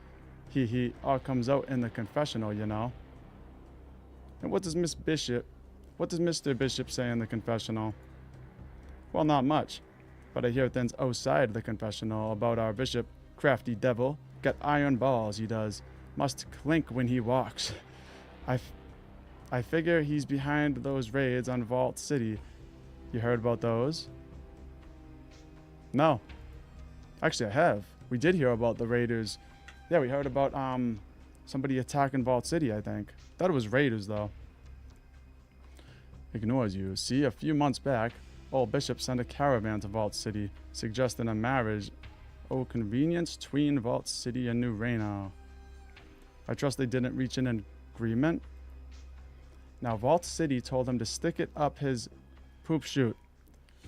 He all comes out in the confessional, you know. And what does Mr. Bishop say in the confessional? Well, not much. But I hear things outside the confessional about our bishop, crafty devil. Got iron balls, he does. Must clink when he walks. I figure he's behind those raids on Vault City. You heard about those? No. Actually, I have. We did hear about the raiders. Yeah, we heard about somebody attacking Vault City, I think. Thought it was raiders, though. Ignores you. See, a few months back, old Bishop sent a caravan to Vault City, suggesting a marriage. Oh, convenience between Vault City and New Reno. I trust they didn't reach an agreement. Now, Vault City told him to stick it up his poop chute.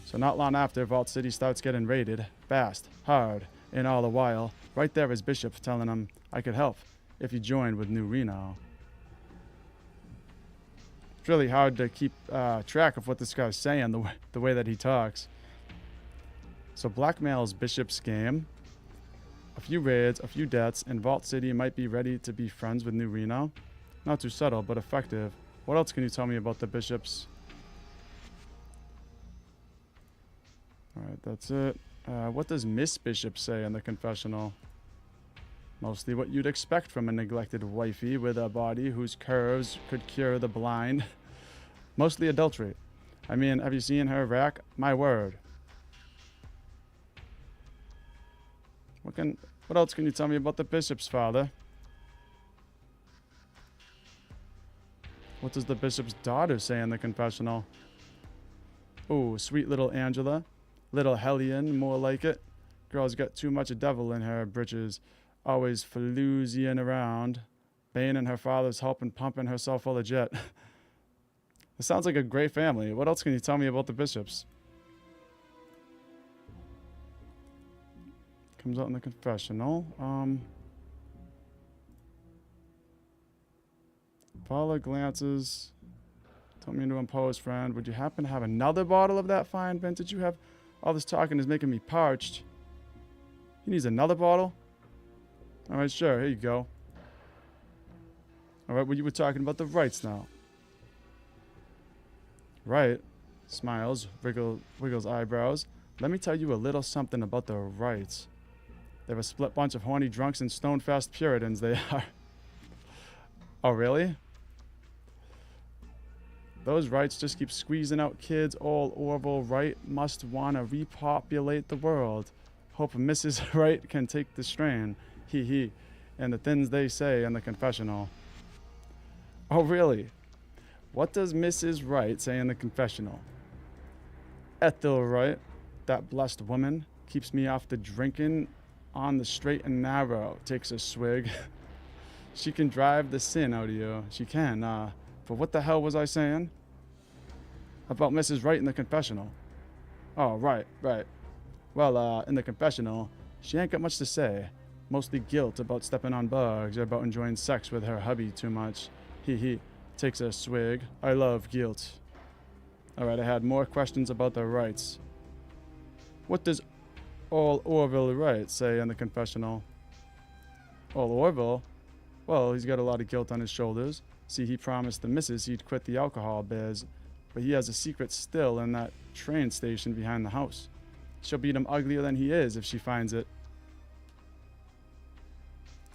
So not long after, Vault City starts getting raided. Fast, hard, and all the while, right there is Bishop telling him, I could help if you joined with New Reno. It's really hard to keep track of what this guy's saying, the way that he talks. So blackmail's Bishop's game. A few raids, a few deaths, and Vault City might be ready to be friends with New Reno. Not too subtle, but effective. What else can you tell me about the Bishops? Alright, that's it. What does Miss Bishop say in the confessional? Mostly what you'd expect from a neglected wifey with a body whose curves could cure the blind. Mostly adultery. I mean, have you seen her rack? My word. What else can you tell me about the bishops, Father? What does the bishop's daughter say in the confessional? Oh, sweet little Angela. Little hellion, more like it. Girl's got too much devil in her britches. Always floozying around. Baning her father's help and pumping herself full of jet. It sounds like a great family. What else can you tell me about the bishops? Comes out in the confessional. Paula glances. Told me to impose, friend. Would you happen to have another bottle of that fine vintage you have? All this talking is making me parched. He needs another bottle? Alright, sure. Here you go. Alright, well, you were talking about the rights now. Right. Smiles, wiggles eyebrows. Let me tell you a little something about the rights. They're a split bunch of horny drunks and stone-fast Puritans, they are. Oh, really? Those rights just keep squeezing out kids. All Orville Wright must want to repopulate the world. Hope Mrs. Wright can take the strain. Hee hee. And the things they say in the confessional. Oh, really? What does Mrs. Wright say in the confessional? Ethel Wright, that blessed woman, keeps me off the drinking on the straight and narrow. Takes a swig. She can drive the sin out of you. She can, But what the hell was I saying? About Mrs. Wright in the confessional. Oh, right. Well, in the confessional, she ain't got much to say. Mostly guilt about stepping on bugs or about enjoying sex with her hubby too much. Hee hee. Takes a swig. I love guilt. Alright, I had more questions about the rights. What does all Orville Wright say in the confessional? All Orville? Well, he's got a lot of guilt on his shoulders. See, he promised the missus he'd quit the alcohol biz, but he has a secret still in that train station behind the house. She'll beat him uglier than he is if she finds it.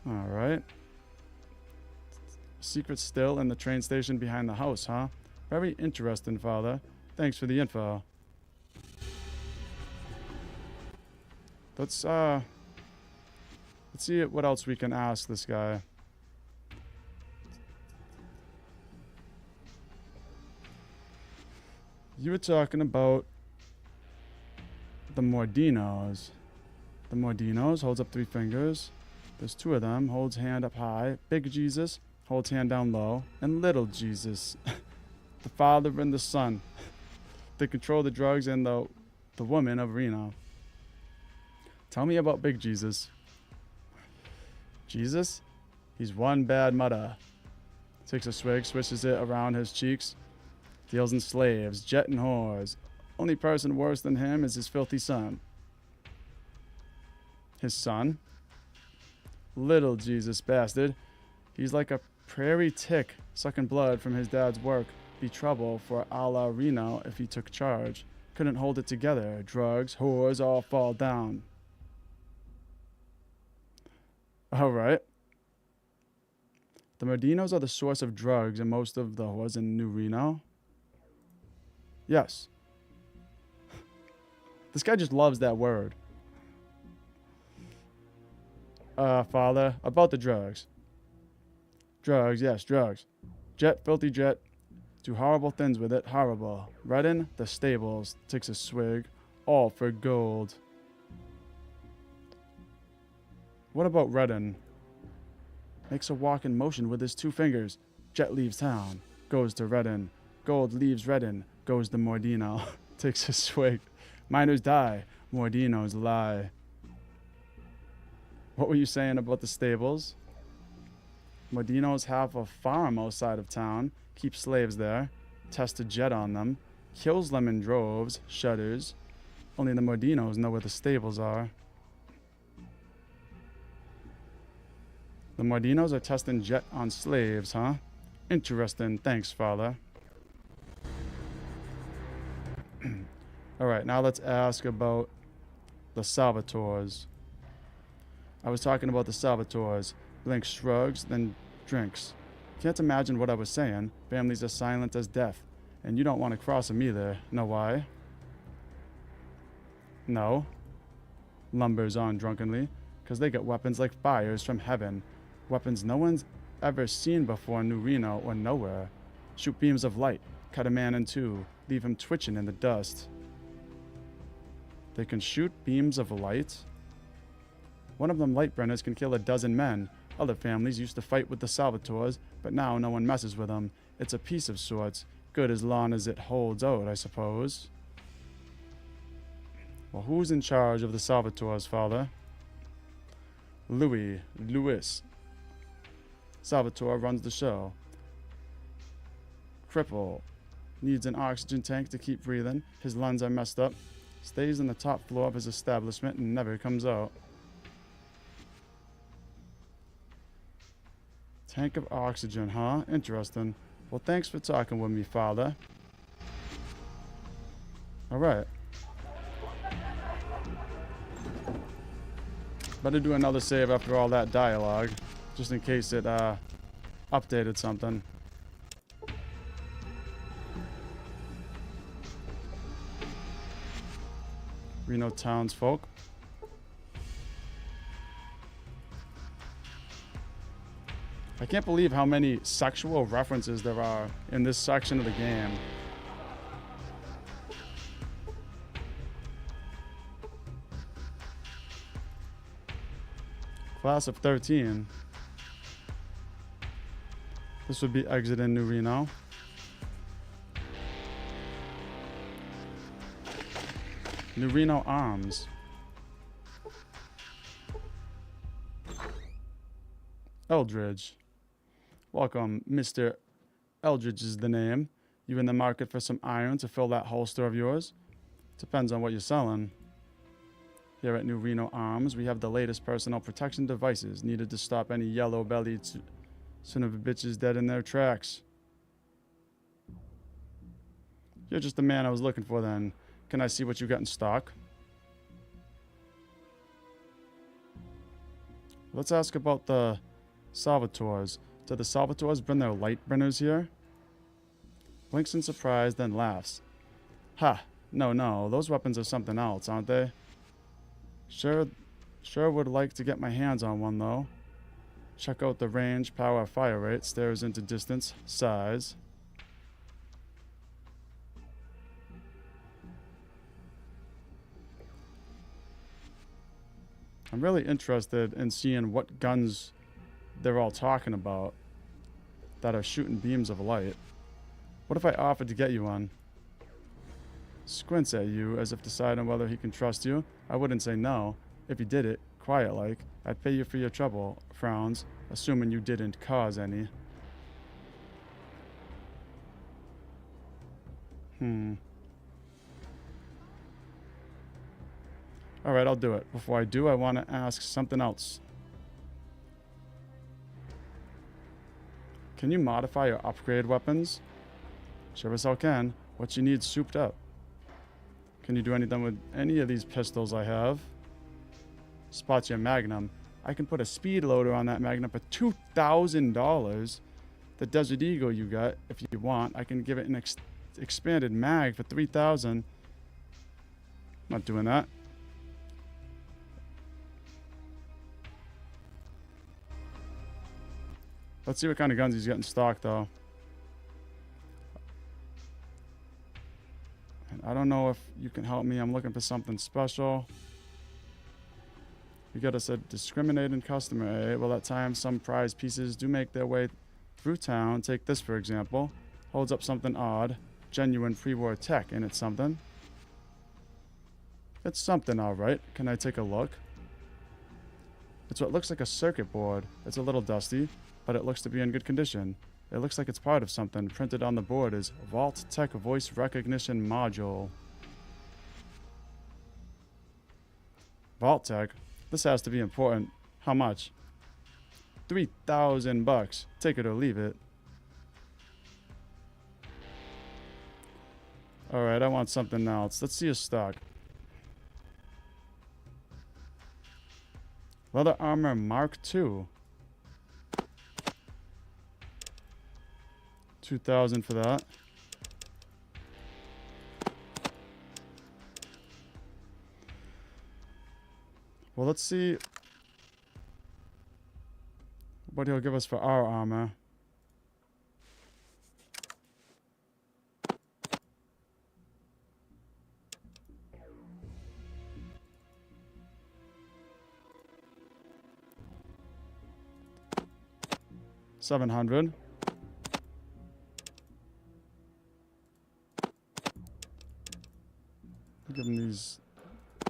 Alright. Secret still in the train station behind the house, huh? Very interesting, Father. Thanks for the info. Let's see what else we can ask this guy. You were talking about the Mordinos. The Mordinos holds up 3 fingers. There's 2 of them. Holds hand up high. Big Jesus holds hand down low. And little Jesus. The Father and the Son. They control the drugs and the woman of Reno. Tell me about Big Jesus. Jesus? He's one bad mudder. Takes a swig, swishes it around his cheeks. Deals in slaves, jet and whores. Only person worse than him is his filthy son. His son? Little Jesus bastard. He's like a prairie tick sucking blood from his dad's work. Be trouble for a la Reno if he took charge. Couldn't hold it together. Drugs, whores, all fall down. Alright. The Mordinos are the source of drugs and most of the whores in New Reno? Yes. This guy just loves that word. Father, about the drugs. Drugs, yes, drugs. Jet, filthy jet. Do horrible things with it, horrible. Redden, the stables, takes a swig. All for gold. What about Redden? Makes a walk in motion with his 2 fingers. Jet leaves town. Goes to Redden. Gold leaves Redden. Goes to Mordino. Takes a swig. Miners die. Mordinos lie. What were you saying about the stables? Mordinos have a farm outside of town. Keep slaves there. Test a jet on them. Kills them in droves. Shudders. Only the Mordinos know where the stables are. The Mordinos are testing jet on slaves, huh? Interesting. Thanks, Father. Alright, now let's ask about the Salvatores. I was talking about the Salvatores. Blink shrugs, then drinks. Can't imagine what I was saying. Families are silent as death. And you don't want to cross them either. Know why? No. Lumbers on drunkenly. because they get weapons like fires from heaven. Weapons no one's ever seen before in New Reno or nowhere. Shoot beams of light, cut a man in two, leave him twitching in the dust. They can shoot beams of light? One of them Lightburners can kill a dozen men. Other families used to fight with the Salvatores, but now no one messes with them. It's a peace of sorts. Good as long as it holds out, I suppose. Well, who's in charge of the Salvatores, Father? Louis. Salvatore runs the show. Cripple. Needs an oxygen tank to keep breathing. His lungs are messed up. Stays on the top floor of his establishment and never comes out. Tank of oxygen, huh? Interesting. Well, thanks for talking with me, Father. Alright. Better do another save after all that dialogue, just in case it updated something. Reno townsfolk. I can't believe how many sexual references there are in this section of the game. Class of 13. This would be exit in New Reno. New Reno Arms. Eldridge. Welcome, Mr. Eldridge is the name. You in the market for some iron to fill that holster of yours? Depends on what you're selling. Here at New Reno Arms, we have the latest personal protection devices needed to stop any yellow-bellied son of a bitches dead in their tracks. You're just the man I was looking for then. Can I see what you got in stock? Let's ask about the Salvatores. Do the Salvatores bring their Lightburners here? Blinks in surprise, then laughs. Ha! No, those weapons are something else, aren't they? Sure would like to get my hands on one, though. Check out the range, power, fire rate, stares into distance, size. I'm really interested in seeing what guns they're all talking about that are shooting beams of light. What if I offered to get you one? Squints at you as if deciding whether he can trust you. I wouldn't say no. If you did it, quiet like, I'd pay you for your trouble. Frowns, assuming you didn't cause any. Alright, I'll do it. Before I do, I want to ask something else. Can you modify or upgrade weapons? Sure as hell can. What you need souped up. Can you do anything with any of these pistols I have? Spots your Magnum. I can put a speed loader on that Magnum for $2,000. The Desert Eagle you got, if you want, I can give it an expanded mag for $3,000. Not doing that. Let's see what kind of guns he's got in stock, though. And I don't know if you can help me. I'm looking for something special. You got us a discriminating customer, eh? Well, at times, some prize pieces do make their way through town. Take this, for example. Holds up something odd. Genuine pre-war tech, ain't it something? It's something, all right. Can I take a look? It's what looks like a circuit board. It's a little dusty, but it looks to be in good condition. It looks like it's part of something. Printed on the board is Vault Tech Voice Recognition Module. Vault Tech? This has to be important. How much? $3,000. Take it or leave it. Alright, I want something else. Let's see a stock. Leather Armor Mark II. 2,000 for that. Well, let's see what he'll give us for our armor. $700. Give him these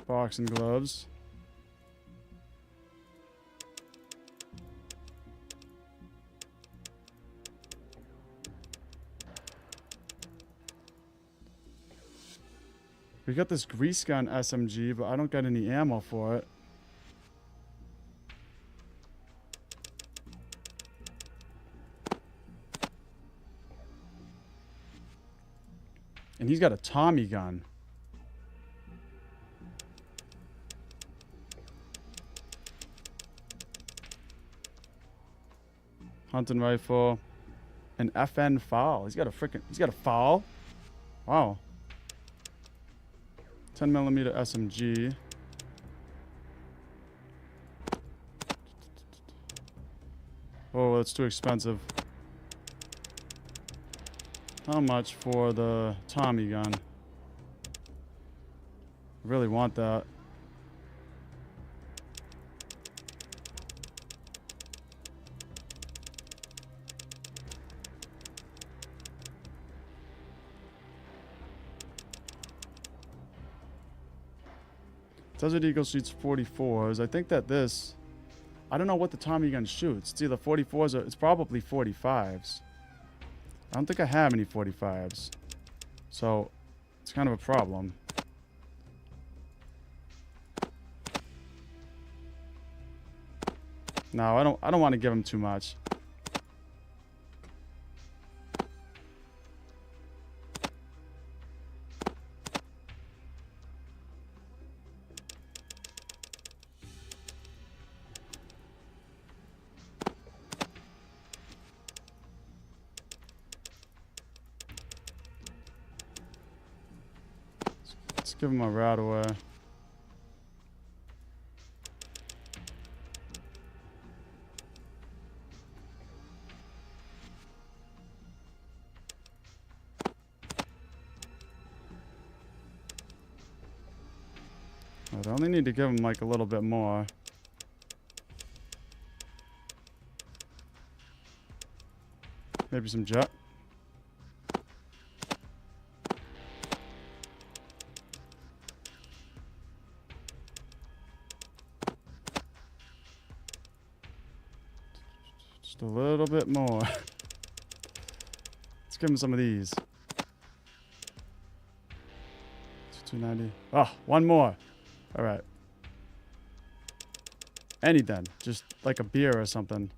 boxing gloves. We got this grease gun SMG, but I don't got any ammo for it. And he's got a Tommy gun. Hunting rifle. An FN FAL. He's got a FAL. Wow. 10mm SMG. Oh, that's too expensive. How much for the Tommy gun? I really want that. Desert Eagle shoots 44s. I think that this... I don't know what the Tommy gun shoots. It's either 44s or... It's probably 45s. I don't think I have any 45s. So, it's kind of a problem. No, I don't want to give him too much. Let's give him a rat away. I only need to give him like a little bit more. Maybe some jet. Just a little bit more. Let's give him some of these. 290. Oh, one more. All right. Any then. Just like a beer or something.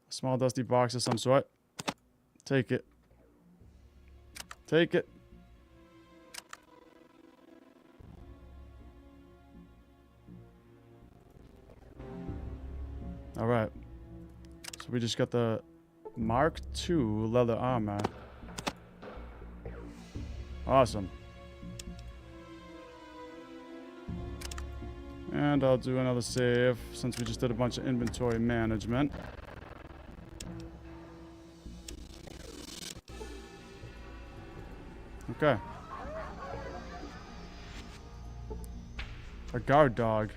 A small dusty box of some sort. Take it. Take it. All right. So we just got the Mark II leather armor. Awesome. And I'll do another save since we just did a bunch of inventory management. Okay. A guard dog.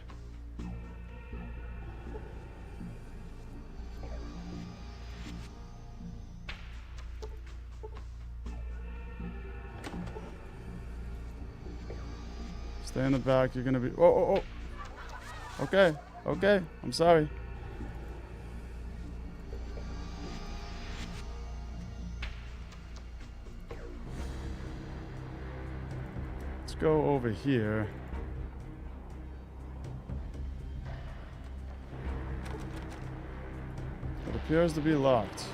Stay in the back. You're gonna be... Oh, oh, oh. Okay. Okay. I'm sorry. Let's go over here. It appears to be locked.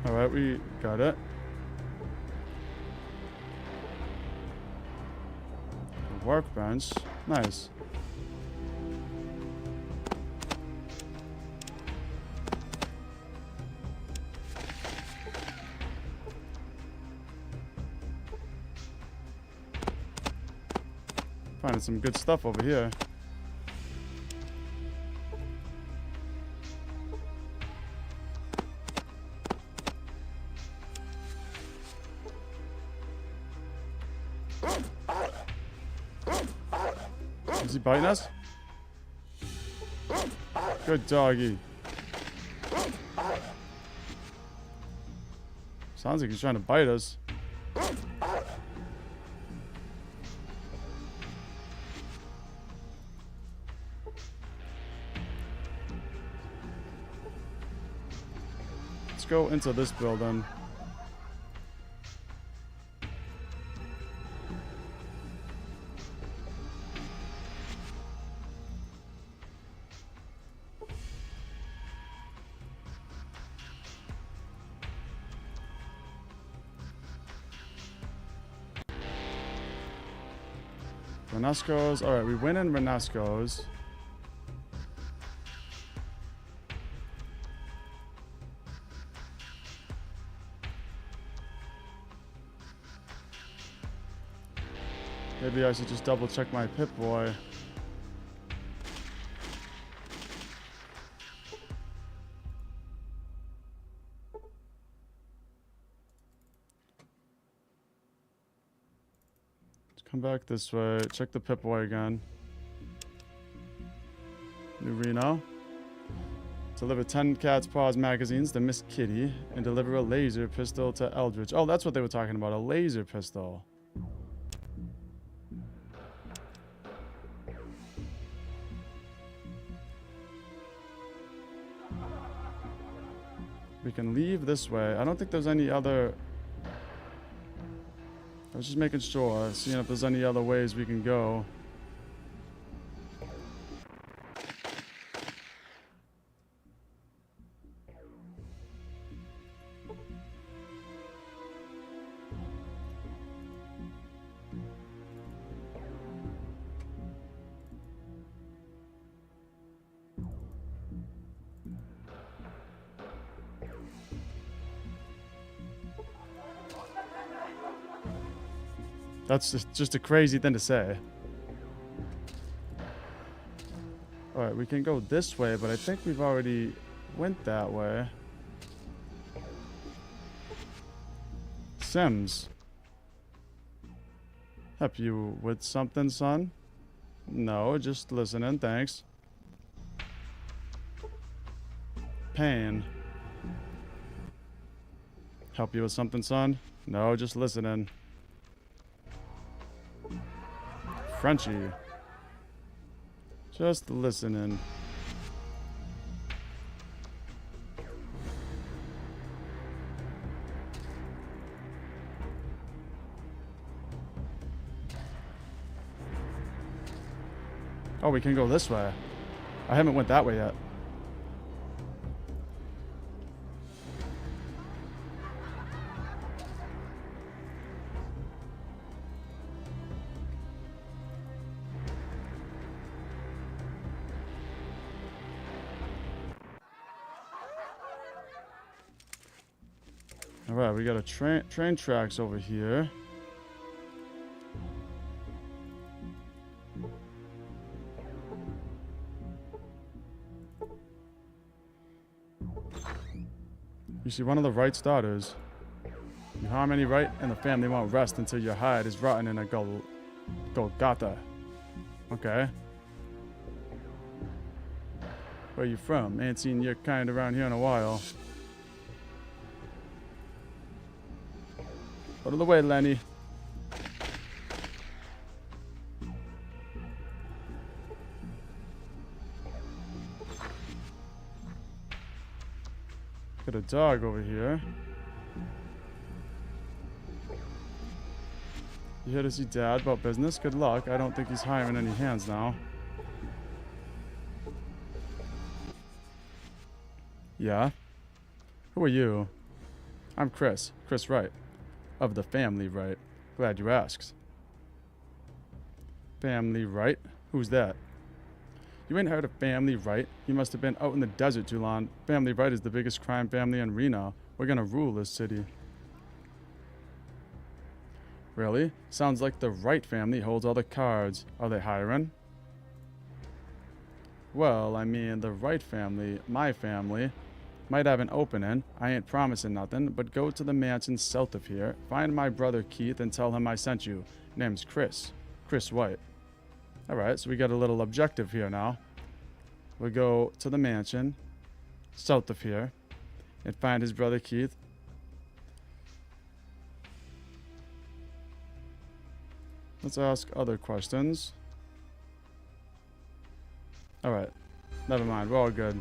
Alright, we got it. Workbench. Nice. Finding some good stuff over here. Is he biting us? Good doggy. Sounds like he's trying to bite us. Let's go into this building. Renasco's. Alright, we win in Renasco's. Maybe I should just double check my Pip-Boy. Come back this way. Check the Pip-Boy again. New Reno. Deliver 10 Cat's Paws magazines to Miss Kitty and deliver a laser pistol to Eldridge. Oh, that's what they were talking about. A laser pistol. We can leave this way. I don't think there's any other... I was just making sure, seeing if there's any other ways we can go. That's just a crazy thing to say. Alright, we can go this way, but I think we've already went that way. Sims. Help you with something, son? No, just listening, thanks. Pain. Help you with something, son? No, just listening. Frenchie. Just listening. Oh, we can go this way. I haven't went that way yet. Alright, we got a train tracks over here. You see one of the Wright's daughters. You harm any Wright, and the family won't rest until your hide is rotten in a Golgotha. Okay. Where you from? Ain't seen your kind around here in a while. Out of the way, Lenny. Got a dog over here. You here to see Dad about business? Good luck. I don't think he's hiring any hands now. Yeah? Who are you? I'm Chris. Chris Wright. Of the family Wright. Glad you asked. Family Wright? Who's that? You ain't heard of Family Wright? You must have been out in the desert too long. Family Wright is the biggest crime family in Reno. We're gonna rule this city. Really? Sounds like the Wright family holds all the cards. Are they hiring? Well, I mean, the Wright family, my family, might have an opening. I ain't promising nothing, but go to the mansion south of here, find my brother Keith, and tell him I sent you. Name's Chris. Chris White. Alright, so we got a little objective here now. We'll go to the mansion south of here and find his brother Keith. Let's ask other questions. Alright. Never mind. We're all good.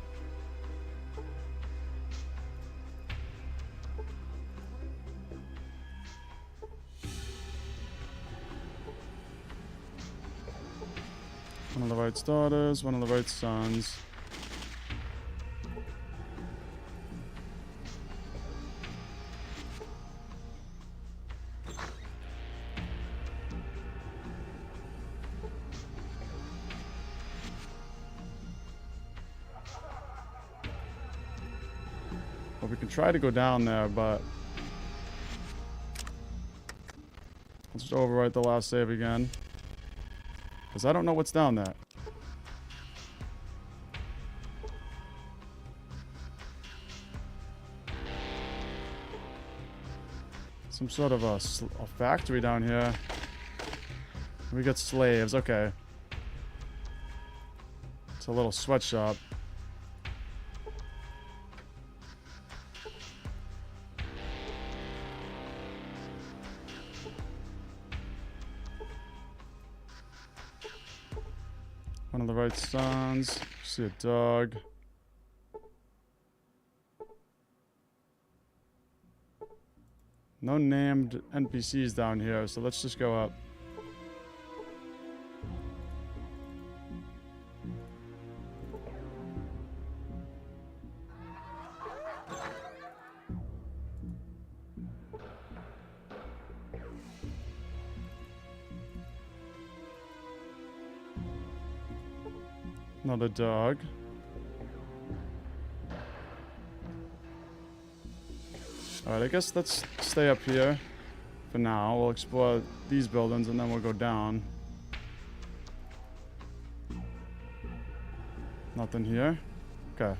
One of the Wright's daughters, one of the Wright's sons. Well, we can try to go down there, but let's just overwrite the last save again. Because I don't know what's down there. Some sort of a factory down here. We got slaves, okay. It's a little sweatshop. One of the right sons. See a dog. No named NPCs down here, so let's just go up. Another dog. Alright, I guess let's stay up here for now. We'll explore these buildings and then we'll go down. Nothing here? Okay.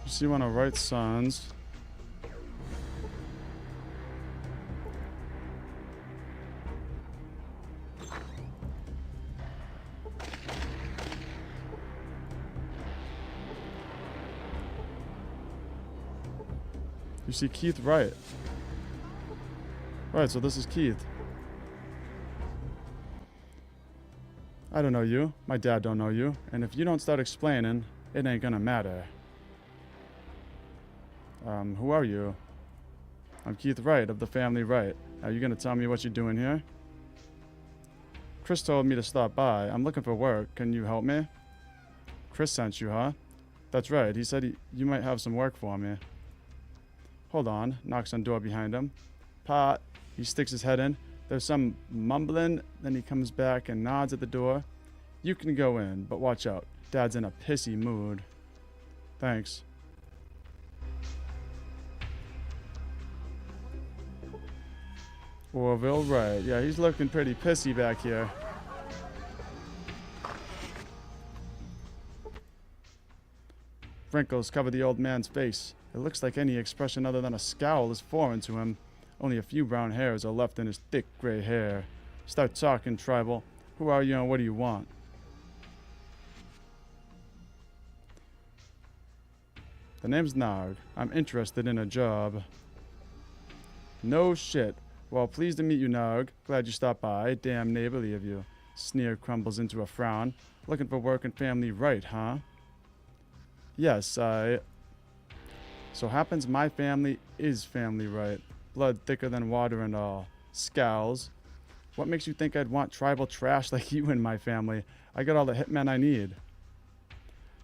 See one of Wright's sons. You see Keith Wright. Right, so this is Keith. I don't know you. My dad don't know you. And if you don't start explaining, it ain't gonna matter. Who are you? I'm Keith Wright of the family Wright. Are you gonna tell me what you're doing here? Chris told me to stop by. I'm looking for work. Can you help me? Chris sent you, huh? That's right. He said you might have some work for me. Hold on. Knocks on door behind him. Pa. He sticks his head in. There's some mumbling. Then he comes back and nods at the door. You can go in, but watch out. Dad's in a pissy mood. Thanks. Orville Wright. Yeah, he's looking pretty pissy back here. Wrinkles cover the old man's face. It looks like any expression other than a scowl is foreign to him. Only a few brown hairs are left in his thick gray hair. Start talking, tribal. Who are you and what do you want? The name's Narg. I'm interested in a job. No shit. Well, pleased to meet you, Narg. Glad you stopped by. Damn neighborly of you. Sneer crumbles into a frown. Looking for work and family right, huh? Yes, So happens my family is family right. Blood thicker than water and all. Scowls. What makes you think I'd want tribal trash like you in my family? I got all the hitmen I need.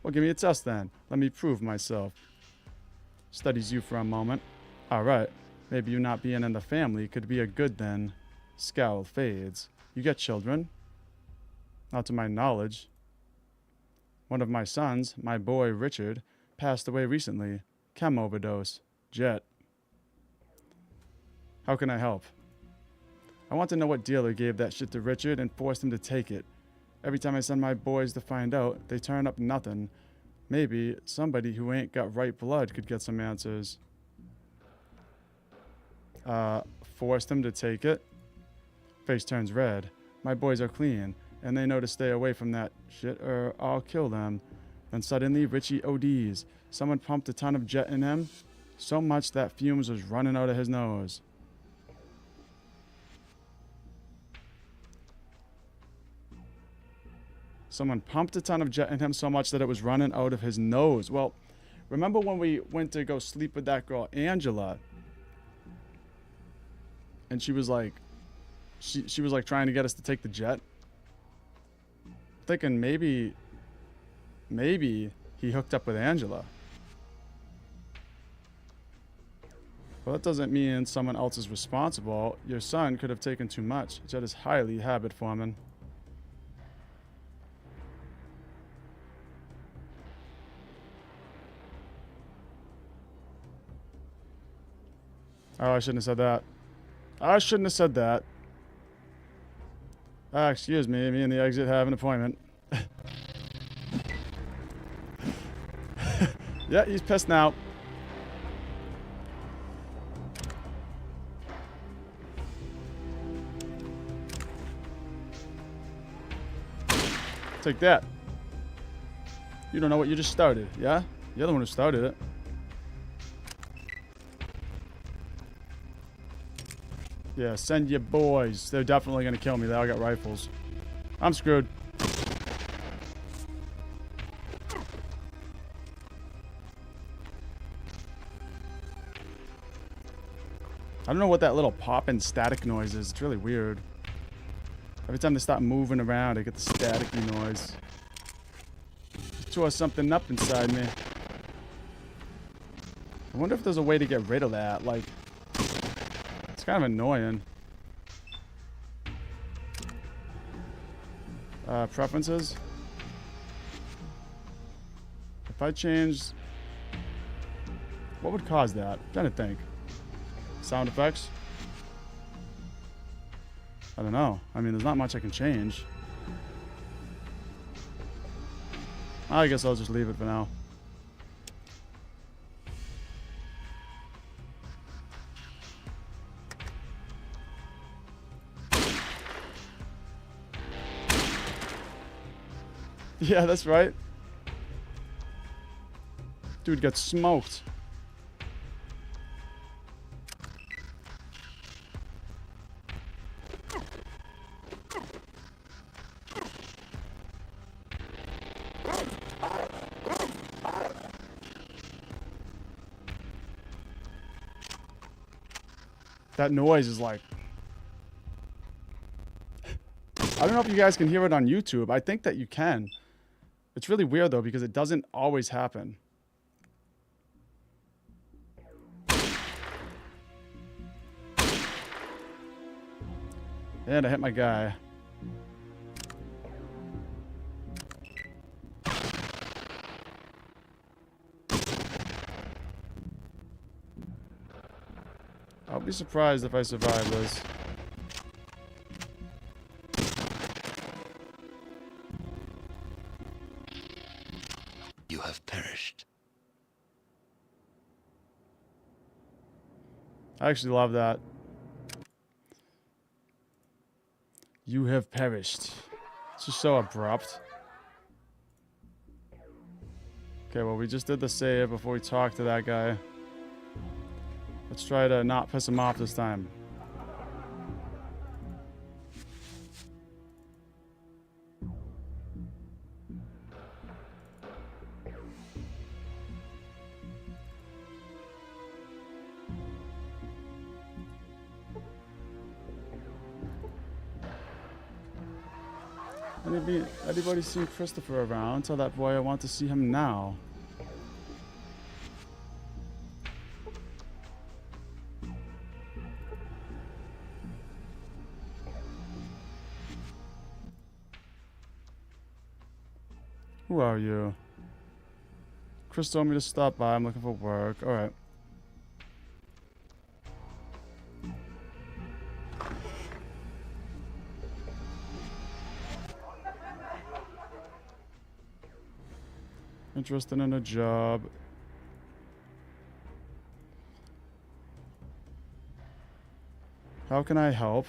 Well, give me a test then. Let me prove myself. Studies you for a moment. Alright. Maybe you not being in the family could be a good then. Scowl fades. You get children? Not to my knowledge. One of my sons, my boy Richard, passed away recently. Chem overdose. Jet. How can I help? I want to know what dealer gave that shit to Richard and forced him to take it. Every time I send my boys to find out, they turn up nothing. Maybe somebody who ain't got right blood could get some answers. Forced him to take it? Face turns red. My boys are clean, and they know to stay away from that shit or I'll kill them. Then suddenly Richie ODs. Someone pumped a ton of jet in him, so much that fumes was running out of his nose. Someone pumped a ton of jet in him so much that it was running out of his nose. Well, remember when we went to go sleep with that girl, Angela? And she was like, she was like trying to get us to take the jet. Thinking maybe he hooked up with Angela. Well, that doesn't mean someone else is responsible. Your son could have taken too much. Jet is highly habit forming. Oh, I shouldn't have said that. I shouldn't have said that. Excuse me. Me and the exit have an appointment. Yeah, he's pissed now. Take that. You don't know what you just started, yeah? You're the one who started it. Yeah, send your boys. They're definitely gonna kill me. They all got rifles. I'm screwed. I don't know what that little popping static noise is. It's really weird. Every time they start moving around, I get the staticky noise. It tore something up inside me. I wonder if there's a way to get rid of that. Like, it's kind of annoying. Preferences. If I changed... What would cause that? I'm trying to think. Sound effects? I don't know. I mean, there's not much I can change. I guess I'll just leave it for now. Yeah, that's right. Dude got smoked. That noise is like... I don't know if you guys can hear it on YouTube. I think that you can. It's really weird though because it doesn't always happen. And I hit my guy. I'll be surprised if I survive this. You have perished. I actually love that. You have perished. It's just so abrupt. Okay, well, we just did the save before we talked to that guy. Let's try to not piss him off this time. Anybody seen Christopher around? Tell that boy I want to see him now. Who are you? Chris told me to stop by. I'm looking for work. Alright. Interested in a job. How can I help?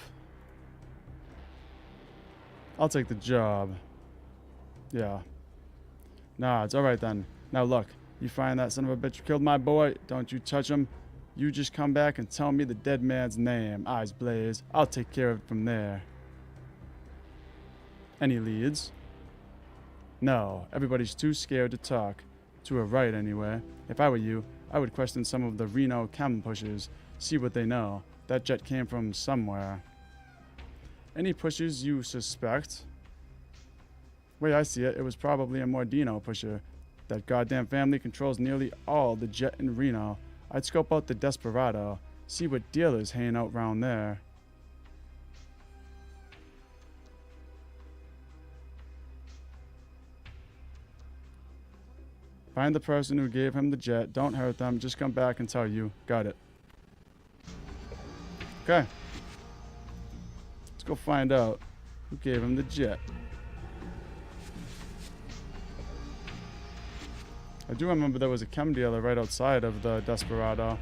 I'll take the job. Yeah. Nah, it's alright then. Now look, you find that son of a bitch who killed my boy, don't you touch him. You just come back and tell me the dead man's name. Eyes blaze. I'll take care of it from there. Any leads? No, everybody's too scared to talk. To a right, anyway. If I were you, I would question some of the Reno CHEM pushers. See what they know. That jet came from somewhere. Any pushers you suspect? Way I see it, it was probably a Mordino pusher. That goddamn family controls nearly all the jet in Reno. I'd scope out the Desperado. See what dealers hang out round there. Find the person who gave him the jet. Don't hurt them. Just come back and tell you. Got it. Okay. Let's go find out who gave him the jet. I do remember there was a chem dealer right outside of the Desperado.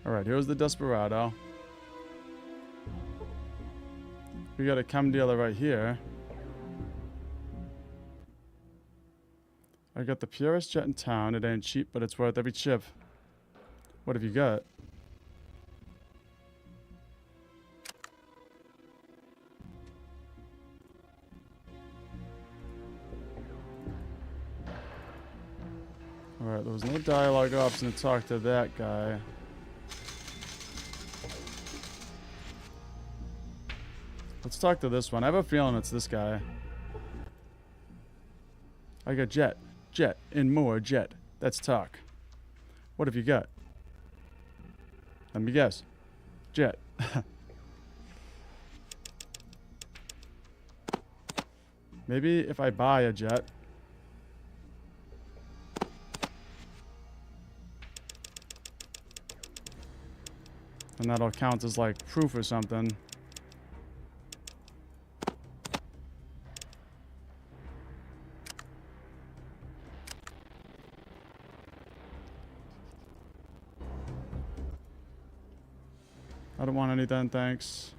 Alright, here's the Desperado. We got a chem dealer right here. I got the purest jet in town. It ain't cheap, but it's worth every chip. What have you got? Alright, there was no dialogue option to talk to that guy. Let's talk to this one. I have a feeling it's this guy. I got jet, and more jet. Let's talk. What have you got? Let me guess. Jet. Maybe if I buy a jet. And that'll count as like proof or something. I don't want anything, thanks.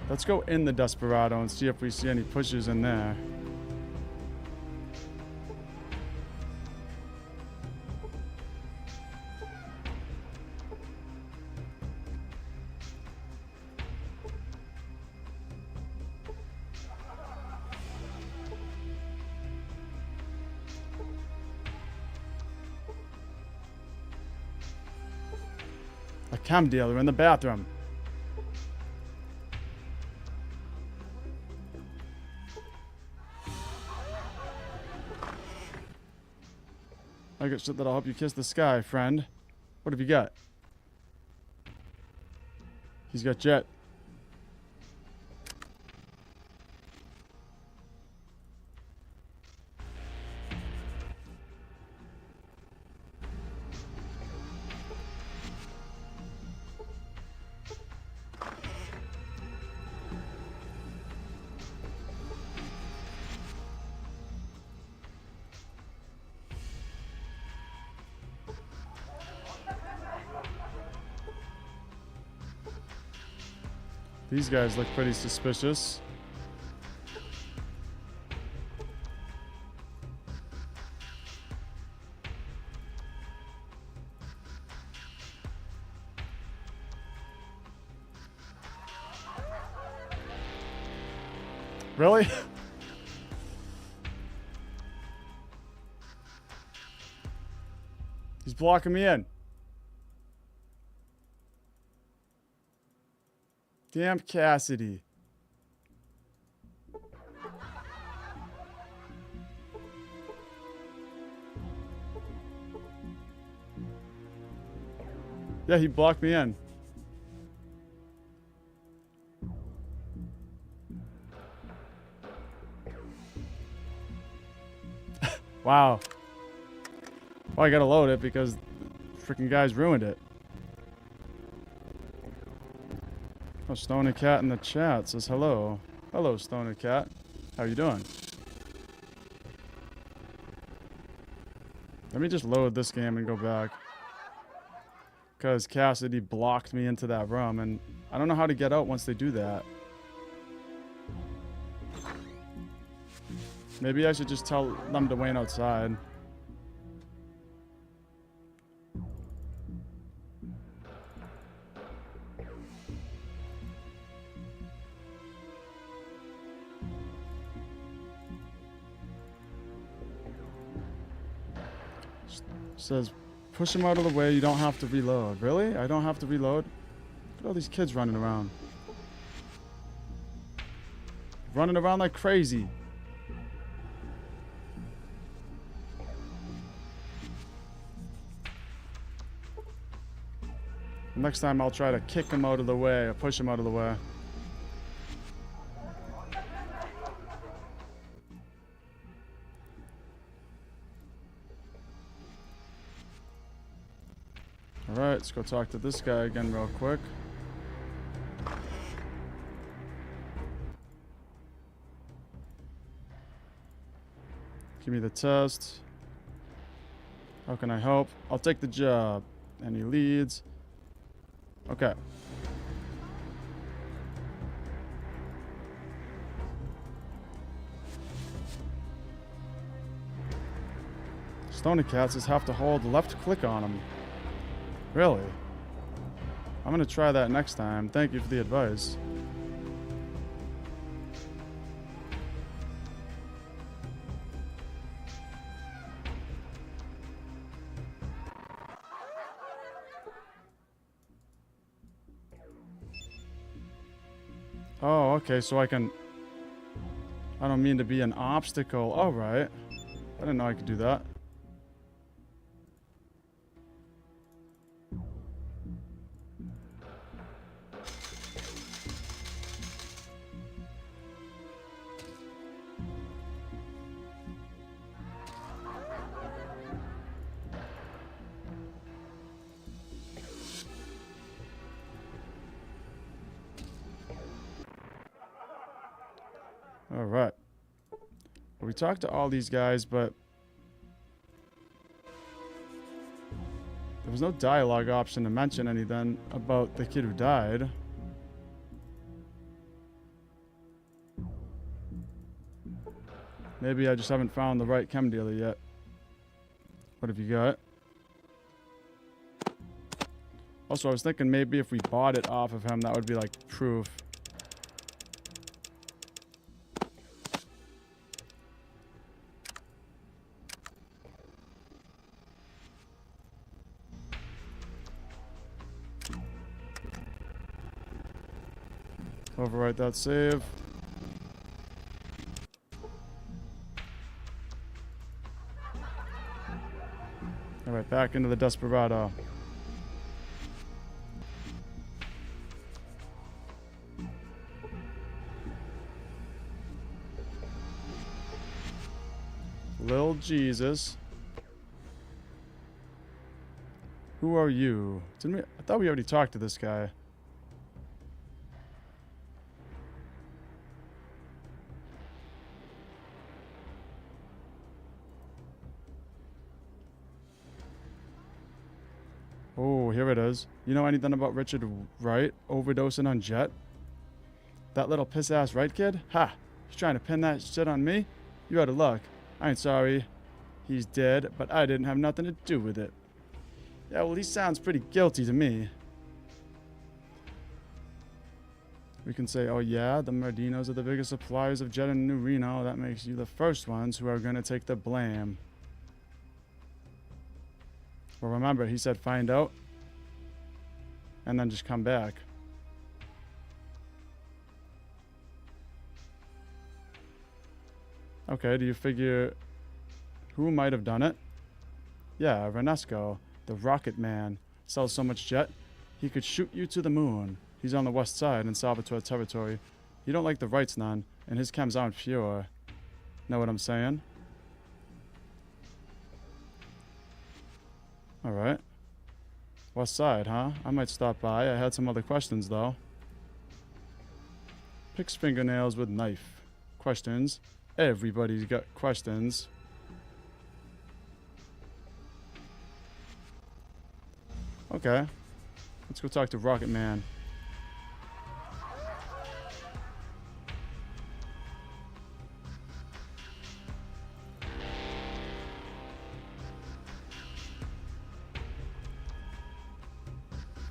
Let's go in the Desperado and see if we see any pushes in there. A chem dealer in the bathroom. I got shit that'll help you kiss the sky, friend. What have you got? He's got jet. These guys look pretty suspicious. Really? He's blocking me in. Damn Cassidy. Yeah, he blocked me in. Wow. Well, I gotta load it because freaking guys ruined it. Oh, Stoner Cat in the chat says hello. Hello, Stoner Cat. How you doing? Let me just load this game and go back. Because Cassidy blocked me into that room, and I don't know how to get out once they do that. Maybe I should just tell them to wait outside. Says, push him out of the way, you don't have to reload. Really? I don't have to reload? Look at all these kids running around. Running around like crazy. Next time I'll try to kick him out of the way or push him out of the way. Alright, let's go talk to this guy again real quick. Give me the test. How can I help? I'll take the job. Any leads? Okay. Stony Cats just have to hold left click on them. Really? I'm gonna try that next time. Thank you for the advice. Oh, okay, so I can... I don't mean to be an obstacle. Alright. I didn't know I could do that. Alright. Well, we talked to all these guys, but there was no dialogue option to mention anything about the kid who died. Maybe I just haven't found the right chem dealer yet. What have you got? Also, I was thinking maybe if we bought it off of him, that would be like proof. Overwrite that save. Alright, back into the Desperado. Lil Jesus. Who are you? Didn't we? I thought we already talked to this guy. Oh, here it is. You know anything about Richard Wright overdosing on Jet? That little piss-ass Wright kid? Ha! He's trying to pin that shit on me? You out of luck. I ain't sorry. He's dead, but I didn't have nothing to do with it. Yeah, well, he sounds pretty guilty to me. We can say, oh yeah, the Mardinos are the biggest suppliers of jet in New Reno. That makes you the first ones who are going to take the blame. Well, remember, he said find out and then just come back. Okay, do you figure who might have done it? Yeah, Renesco, the Rocket Man, sells so much jet, he could shoot you to the moon. He's on the west side in Salvatore territory. He don't like the rights none, and his chems aren't pure. Know what I'm saying? Alright. West side, huh? I might stop by. I had some other questions, though. Picks fingernails with knife. Questions. Everybody's got questions. Okay. Let's go talk to Rocket Man.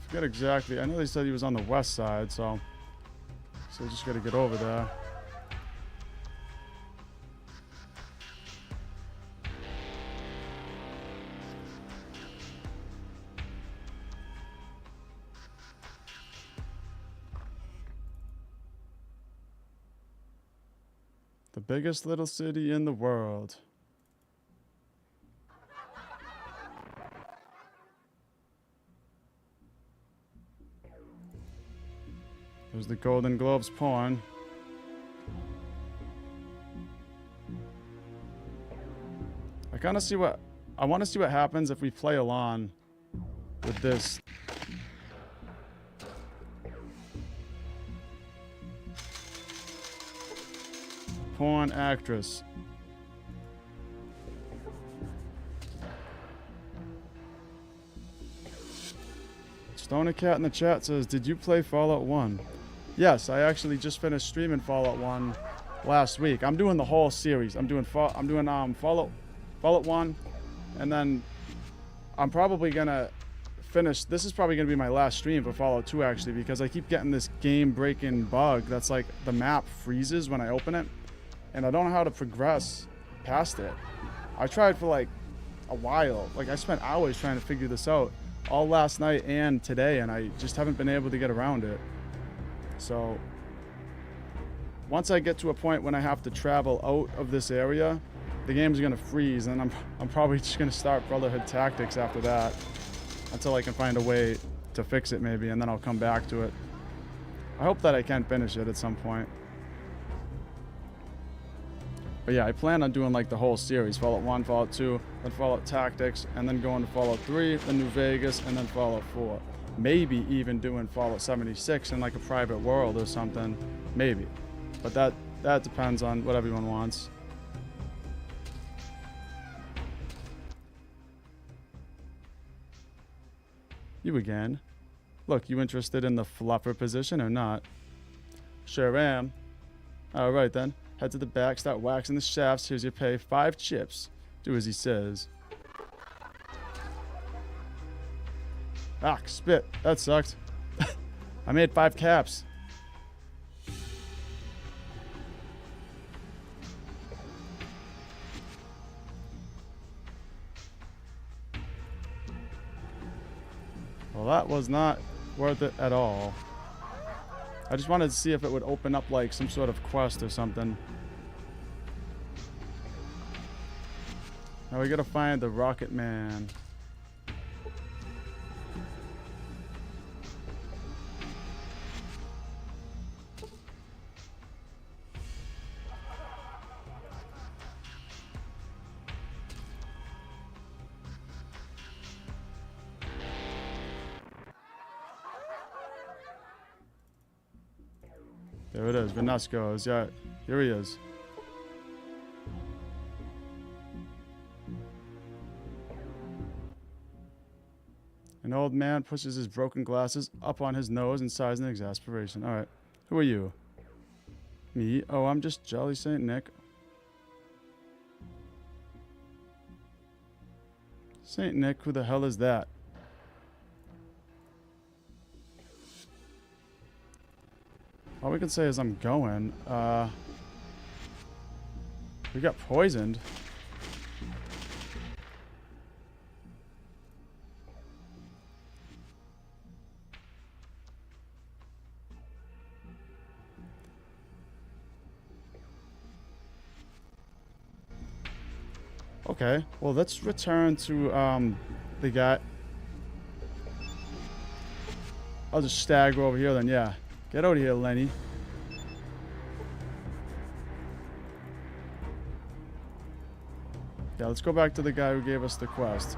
Forget exactly. I know they said he was on the west side, so just gotta get over there. The biggest little city in the world. There's the Golden Globes porn. I kind of see what... I want to see what happens if we play along with this. Porn actress. Stoner Cat in the chat says, did you play Fallout 1? Yes, I actually just finished streaming Fallout 1 last week. I'm doing the whole series. I'm doing Fallout 1, and then I'm probably gonna finish. This is probably gonna be my last stream for Fallout 2 actually, because I keep getting this game-breaking bug that's like the map freezes when I open it, and I don't know how to progress past it. I tried for like a while. Like I spent hours trying to figure this out all last night and today, and I just haven't been able to get around it. So once I get to a point when I have to travel out of this area, the game's gonna freeze, and I'm probably just gonna start Brotherhood Tactics after that until I can find a way to fix it maybe, and then I'll come back to it. I hope that I can finish it at some point. But yeah, I plan on doing like the whole series, Fallout 1, Fallout 2, then Fallout Tactics, and then going to Fallout 3, then New Vegas, and then Fallout 4. Maybe even doing Fallout 76 in like a private world or something. Maybe. But that depends on what everyone wants. You again. Look, you interested in the fluffer position or not? Sure am. Alright then. Head to the back, start waxing the shafts. Here's your pay. 5 chips. Do as he says. Ah, spit. That sucked. I made 5 caps. Well, that was not worth it at all. I just wanted to see if it would open up like some sort of quest or something. Now we gotta find the Rocket Man. There it is, Vanasco. Yeah, here he is. An old man pushes his broken glasses up on his nose and sighs in exasperation. Alright, who are you? Me? Oh, I'm just Jolly St. Nick. St. Nick, who the hell is that? All we can say is I'm going. We got poisoned. Okay, well, let's return to the guy. I'll just stagger over here then, yeah. Get out of here, Lenny. Yeah, let's go back to the guy who gave us the quest.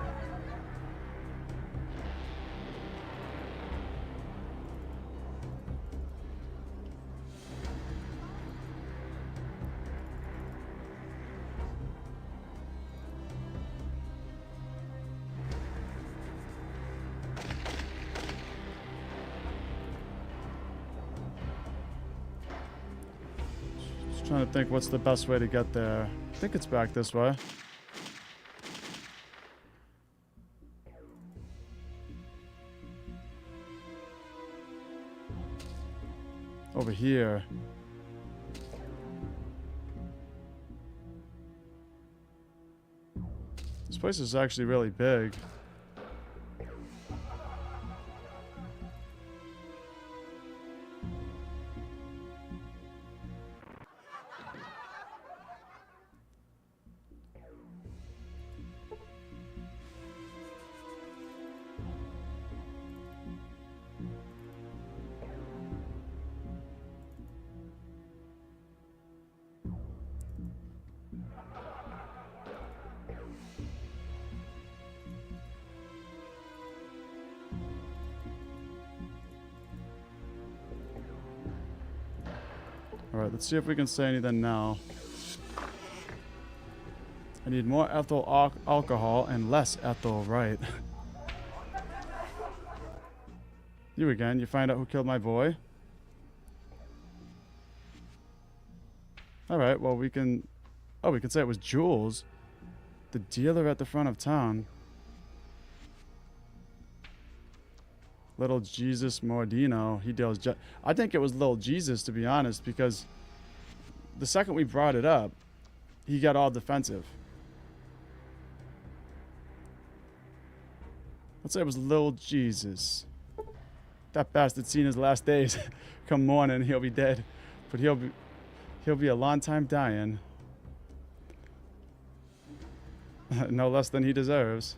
Trying to think what's the best way to get there. I think it's back this way. Over here. This place is actually really big. Alright, let's see if we can say anything now. I need more ethyl alcohol and less ethyl, right? You again, you find out who killed my boy? Alright, well we can... Oh, we can say it was Jules. The dealer at the front of town. Little Jesus Mordino. He deals... I think it was Little Jesus, to be honest, because the second we brought it up, he got all defensive. Let's say it was Little Jesus. That bastard's seen his last days. Come morning, he'll be dead. But he'll be a long time dying. No less than he deserves.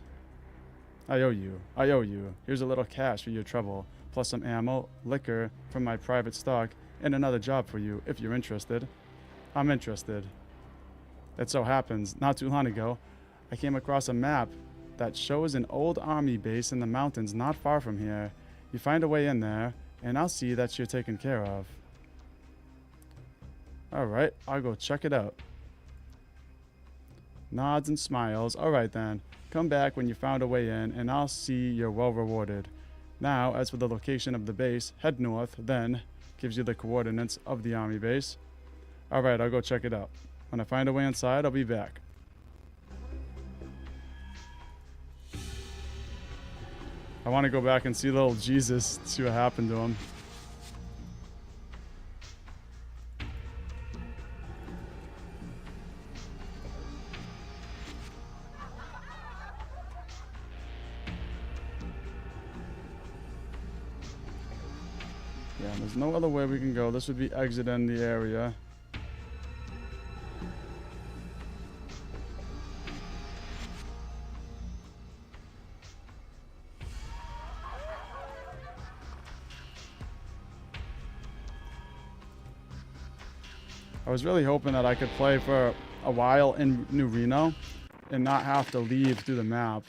I owe you. I owe you. Here's a little cash for your trouble, plus some ammo, liquor from my private stock, and another job for you, if you're interested. I'm interested. It so happens, not too long ago, I came across a map that shows an old army base in the mountains not far from here. You find a way in there, and I'll see that you're taken care of. Alright, I'll go check it out. Nods and smiles. Alright then. Come back when you found a way in, and I'll see you're well rewarded. Now, as for the location of the base, head north, then gives you the coordinates of the army base. Alright, I'll go check it out. When I find a way inside, I'll be back. I want to go back and see little Jesus, see what happened to him. Yeah, there's no other way we can go. This would be exiting the area. I was really hoping that I could play for a while in New Reno and not have to leave through the map.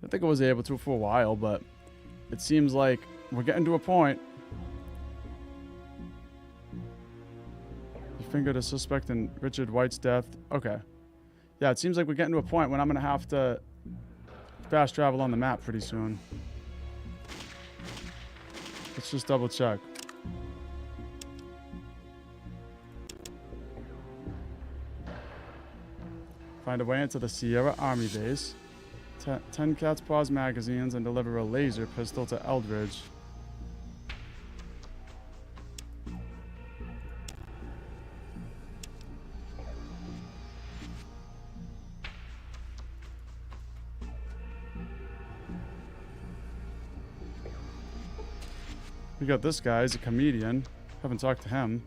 I think I was able to for a while, but it seems like we're getting to a point. You fingered a suspect in Richard White's death. Okay. Yeah, it seems like we're getting to a point when I'm going to have to fast travel on the map pretty soon. Let's just double check. Find a way into the Sierra Army Base. 10 Cat's Paws magazines and deliver a laser pistol to Eldridge. We got this guy. He's a comedian. Haven't talked to him.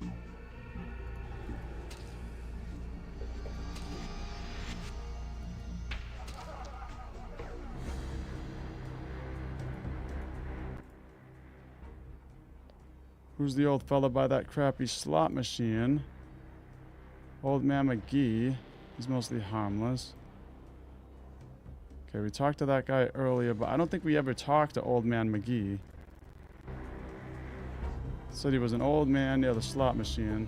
Who's the old fella by that crappy slot machine? Old man McGee. He's mostly harmless. Okay, we talked to that guy earlier, but I don't think we ever talked to old man McGee. Said he was an old man near the slot machine.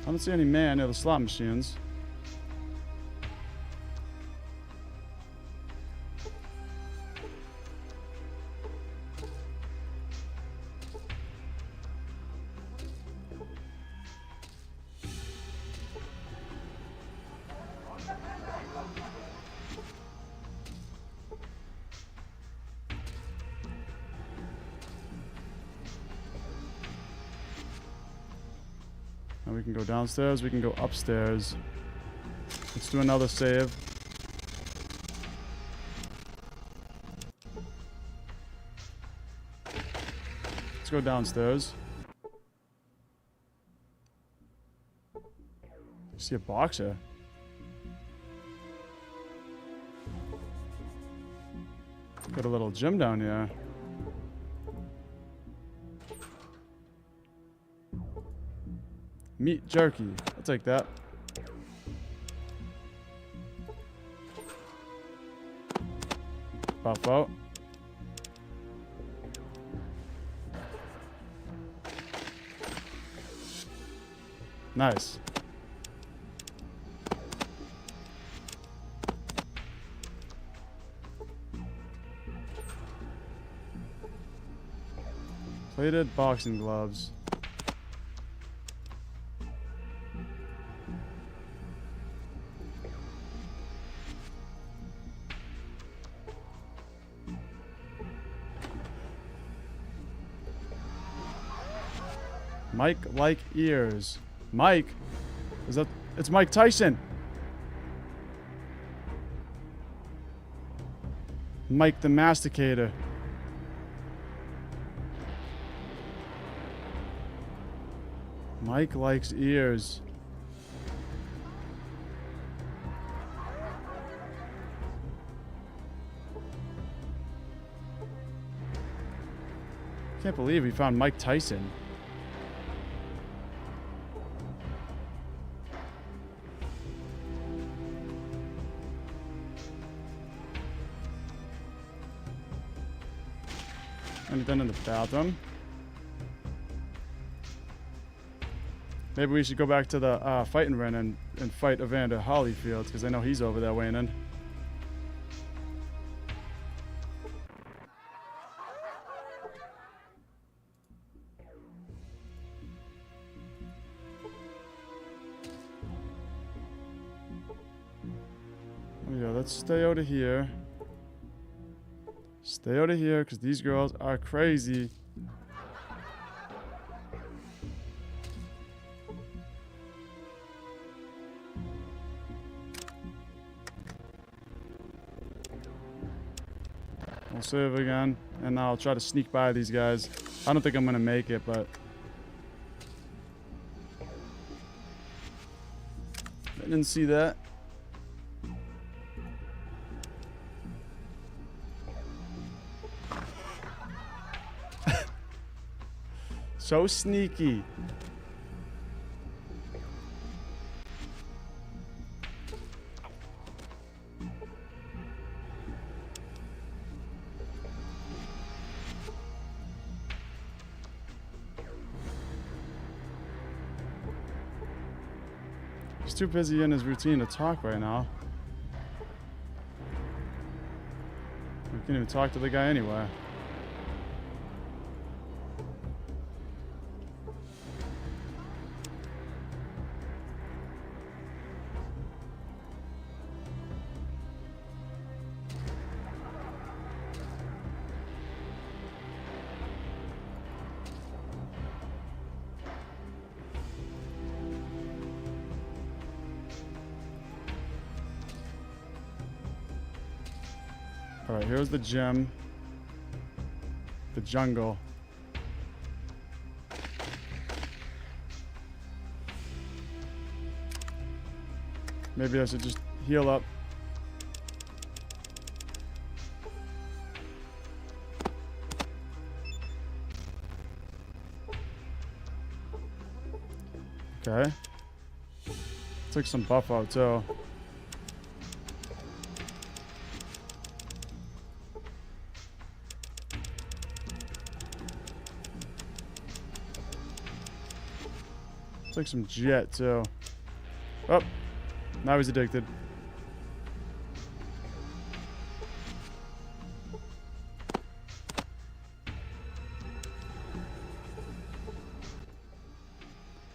I don't see any man near the slot machines. Now we can go downstairs, we can go upstairs. Let's do another save. Let's go downstairs. I see a boxer. Got a little gym down here. Meat jerky. I'll take that. Buffo. Nice. Plated boxing gloves. Mike like ears. Mike? Is that... It's Mike Tyson. Mike the Masticator. Mike likes ears. Can't believe we found Mike Tyson. Anything in the bathroom? Maybe we should go back to the fighting ring and fight Evander Holyfield, because I know he's over there weighing in. Oh yeah, let's stay out of here. Stay out of here, because these girls are crazy. I'll save again, and I'll try to sneak by these guys. I don't think I'm going to make it, but... I didn't see that. So sneaky. He's too busy in his routine to talk right now. We can't even talk to the guy anyway. Alright, here's the gym. The jungle. Maybe I should just heal up. Okay. Took some buff out too. Took some jet too. Oh, now he's addicted.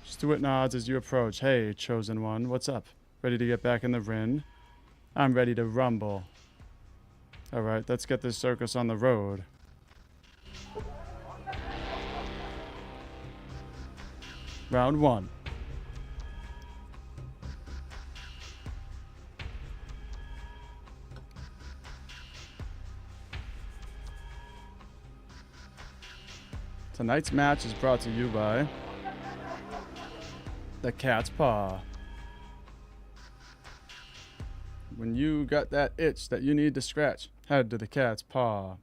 Stuart nods as you approach. Hey, chosen one, what's up? Ready to get back in the ring? I'm ready to rumble. Alright, let's get this circus on the road. Round 1. Tonight's match is brought to you by the Cat's Paw. When you got that itch that you need to scratch, head to the Cat's Paw.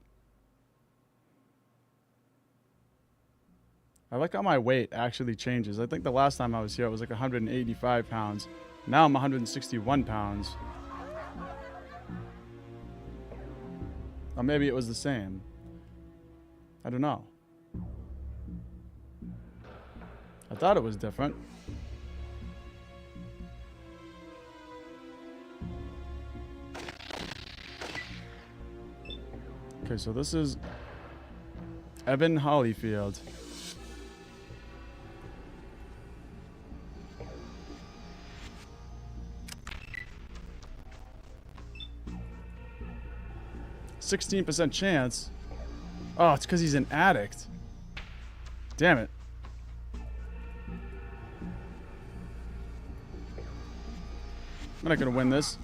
I like how my weight actually changes. I think the last time I was here it was like 185 pounds. Now I'm 161 pounds. Or maybe it was the same. I don't know. I thought it was different. Okay, so this is Evan Hollyfield. %16 chance. Oh, it's because he's an addict. Damn it. I'm not gonna win this.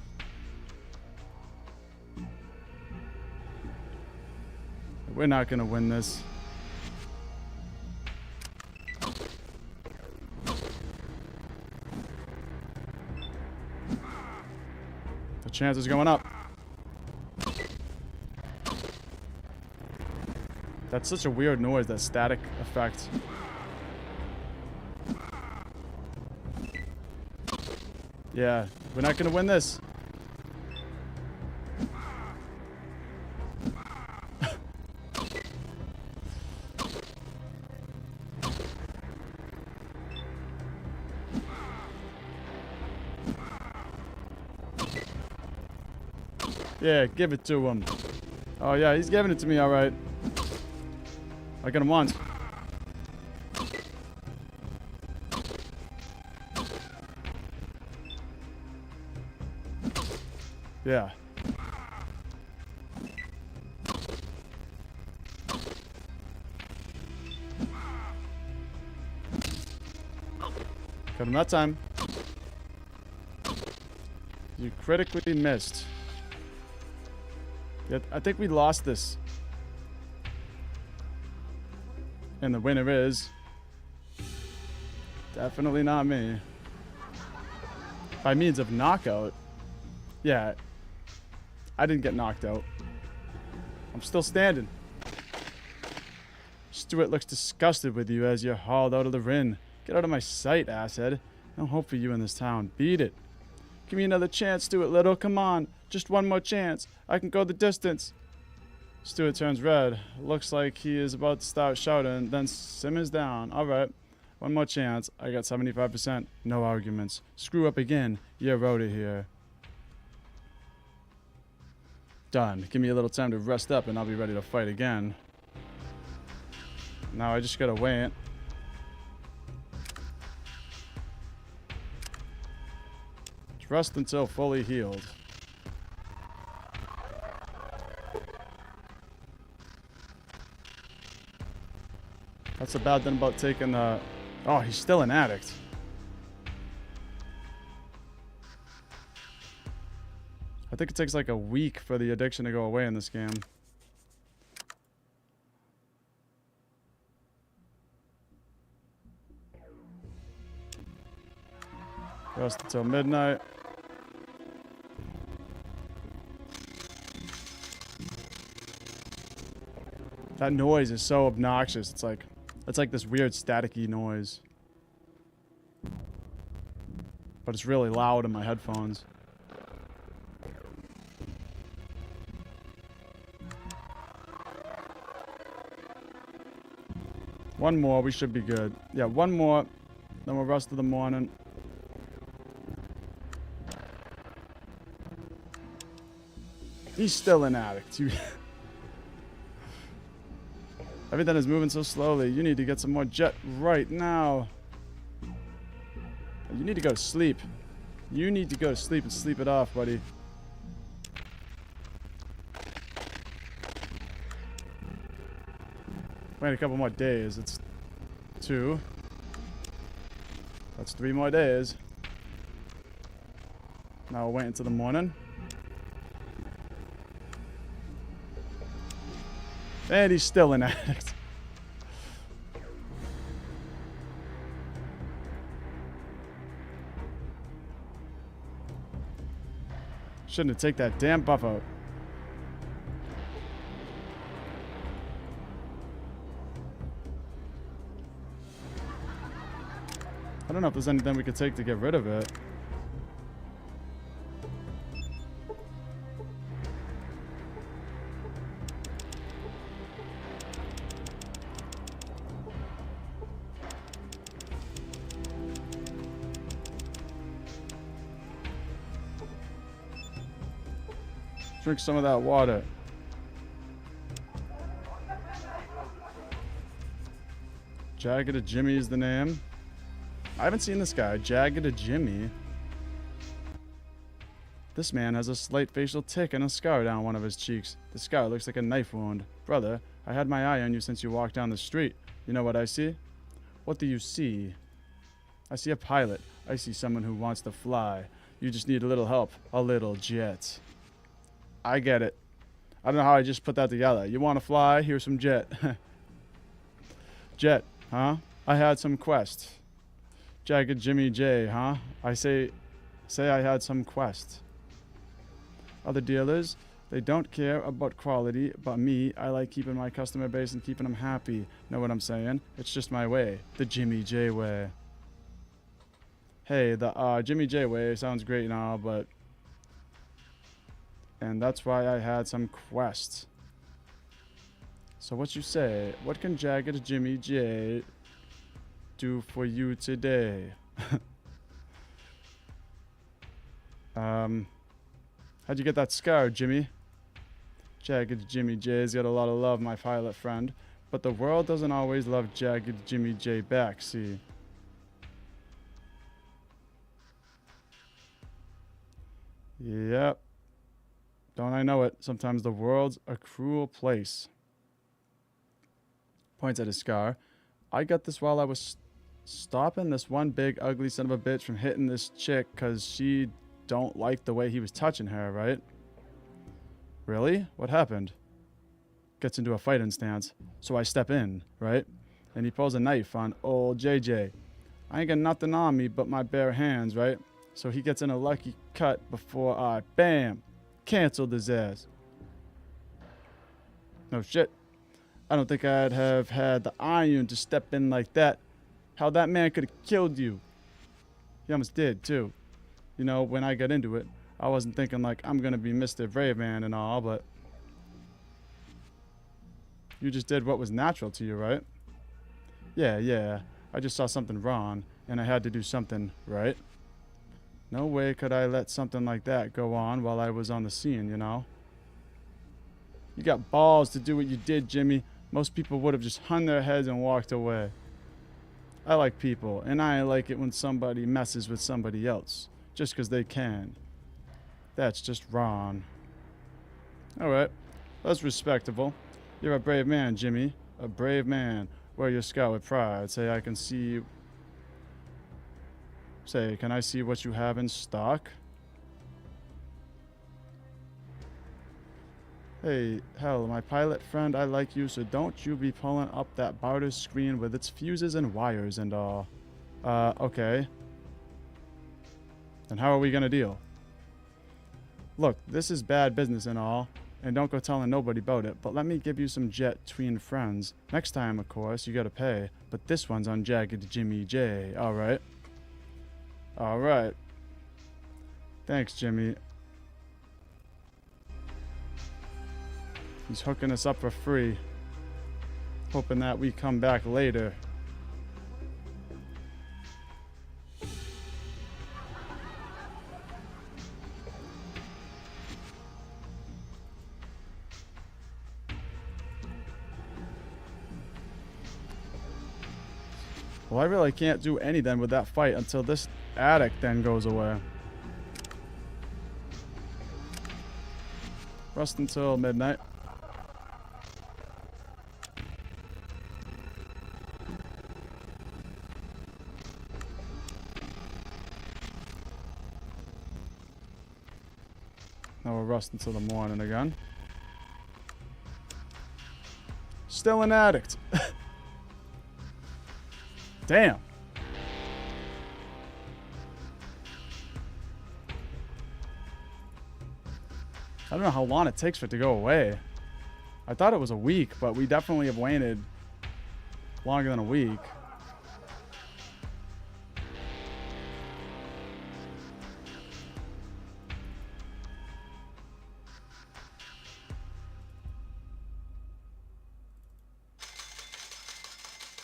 We're not gonna win this. The chance is going up. That's such a weird noise, that static effect. Yeah, we're not gonna win this. Yeah, give it to him. Oh yeah, he's giving it to me, all right. I got him once. Yeah. Got him that time. You critically missed. Yeah, I think we lost this. And the winner is definitely not me. By means of knockout. Yeah. I didn't get knocked out. I'm still standing. Stuart looks disgusted with you as you're hauled out of the ring. Get out of my sight, asshead. No hope for you in this town. Beat it. Give me another chance, Stuart Little. Come on. Just one more chance. I can go the distance. Stuart turns red. Looks like he is about to start shouting, then simmers down. Alright. One more chance. I got 75%. No arguments. Screw up again. You're out of here. Done. Give me a little time to rest up and I'll be ready to fight again. Now I just gotta wait. Rest until fully healed. That's the bad thing about taking the... Oh, he's still an addict. I think it takes like a week for the addiction to go away in this game. Rest until midnight. That noise is so obnoxious. It's like this weird staticky noise. But it's really loud in my headphones. One more, we should be good. Yeah, one more, then we'll rest of the morning. He's still an addict. Everything is moving so slowly. You need to get some more jet right now. You need to go to sleep. You need to go to sleep and sleep it off, buddy. Wait a couple more days. It's 2. That's 3 more days. Now we'll wait until the morning. And he's still an addict. Shouldn't have taken that damn buff out. I don't know if there's anything we could take to get rid of it. Drink some of that water. Jagged Jimmy is the name. I haven't seen this guy. Jagged Jimmy. This man has a slight facial tick and a scar down one of his cheeks. The scar looks like a knife wound. Brother, I had my eye on you since you walked down the street. You know what I see? What do you see? I see a pilot. I see someone who wants to fly. You just need a little help. A little jet. I get it. I don't know how I just put that together. You want to fly? Here's some jet. Jet, huh? I had some quest. Jagged Jimmy J, huh? I say I had some quest. Other dealers, they don't care about quality, but me, I like keeping my customer base and keeping them happy. Know what I'm saying? It's just my way. The Jimmy J way. Hey, the Jimmy J way sounds great now, but... And that's why I had some quests. So what you say? What can Jagged Jimmy J do for you today? How'd you get that scar, Jimmy? Jagged Jimmy J's got a lot of love, my pilot friend. But the world doesn't always love Jagged Jimmy J back, see? Yep. Don't I know it? Sometimes the world's a cruel place. Points at his scar. I got this while I was stopping this one big ugly son of a bitch from hitting this chick because she don't like the way he was touching her, right? Really? What happened? Gets into a fighting stance. So I step in, right? And he pulls a knife on old JJ. I ain't got nothing on me but my bare hands, right? So he gets in a lucky cut before I, bam, canceled his ass. No shit. I don't think I'd have had the iron to step in like that. How that man could have killed you. He almost did, too. You know, when I got into it, I wasn't thinking like I'm gonna be Mr. Brave Man and all, but... You just did what was natural to you, right? Yeah. I just saw something wrong, and I had to do something, right? No way could I let something like that go on while I was on the scene, you know? You got balls to do what you did, Jimmy. Most people would have just hung their heads and walked away. I like people, and I like it when somebody messes with somebody else, just because they can. That's just wrong. Alright, that's respectable. You're a brave man, Jimmy. A brave man. Wear your scar with pride. Say I can see... Say, can I see what you have in stock? Hey, hell, my pilot friend, I like you, so don't you be pulling up that barter screen with its fuses and wires and all. Okay. Then how are we gonna deal? Look, this is bad business and all, and don't go telling nobody about it, but let me give you some jet tween friends. Next time, of course, you gotta pay, but this one's on Jagged Jimmy J. Alright. Alright. Thanks, Jimmy. He's hooking us up for free, hoping that we come back later. Well, I really can't do any then with that fight until this attic then goes away. Rest until midnight. Now we'll rest until the morning again. Still an addict. Damn. I don't know how long it takes for it to go away. I thought it was a week, but we definitely have waited longer than a week.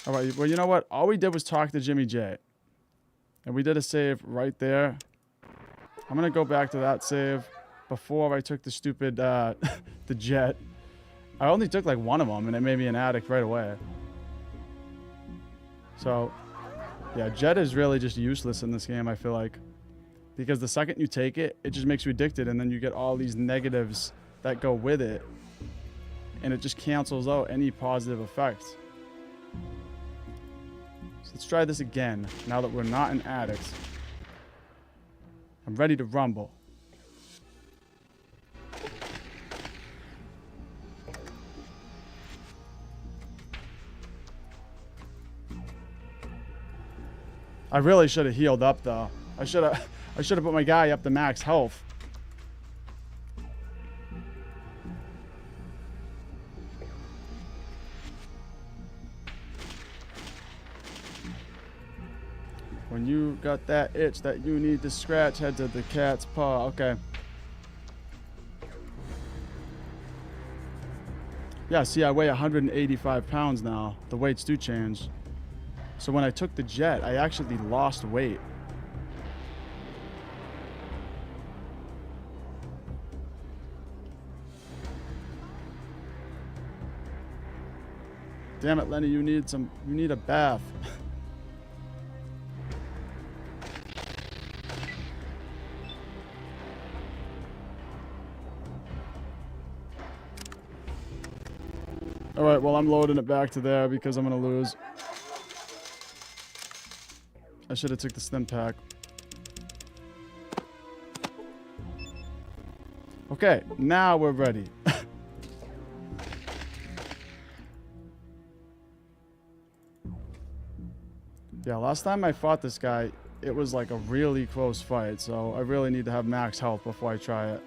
All right, well, you know what? All we did was talk to Jimmy J. And we did a save right there. I'm going to go back to that save before I took the stupid, the jet. I only took like one of them, and it made me an addict right away. So, yeah, jet is really just useless in this game, I feel like. Because the second you take it, it just makes you addicted, and then you get all these negatives that go with it. And it just cancels out any positive effects. Let's try this again, now that we're not an addict. I'm ready to rumble. I really should have healed up, though. I should have put my guy up to max health. When you got that itch that you need to scratch, head to the cat's paw. Okay. Yeah, see, I weigh 185 pounds now. The weights do change. So when I took the jet, I actually lost weight. Damn it, Lenny, you need a bath. Alright, well, I'm loading it back to there because I'm going to lose. I should have took the stim pack. Okay, now we're ready. Yeah, last time I fought this guy, it was like a really close fight, so I really need to have max health before I try it.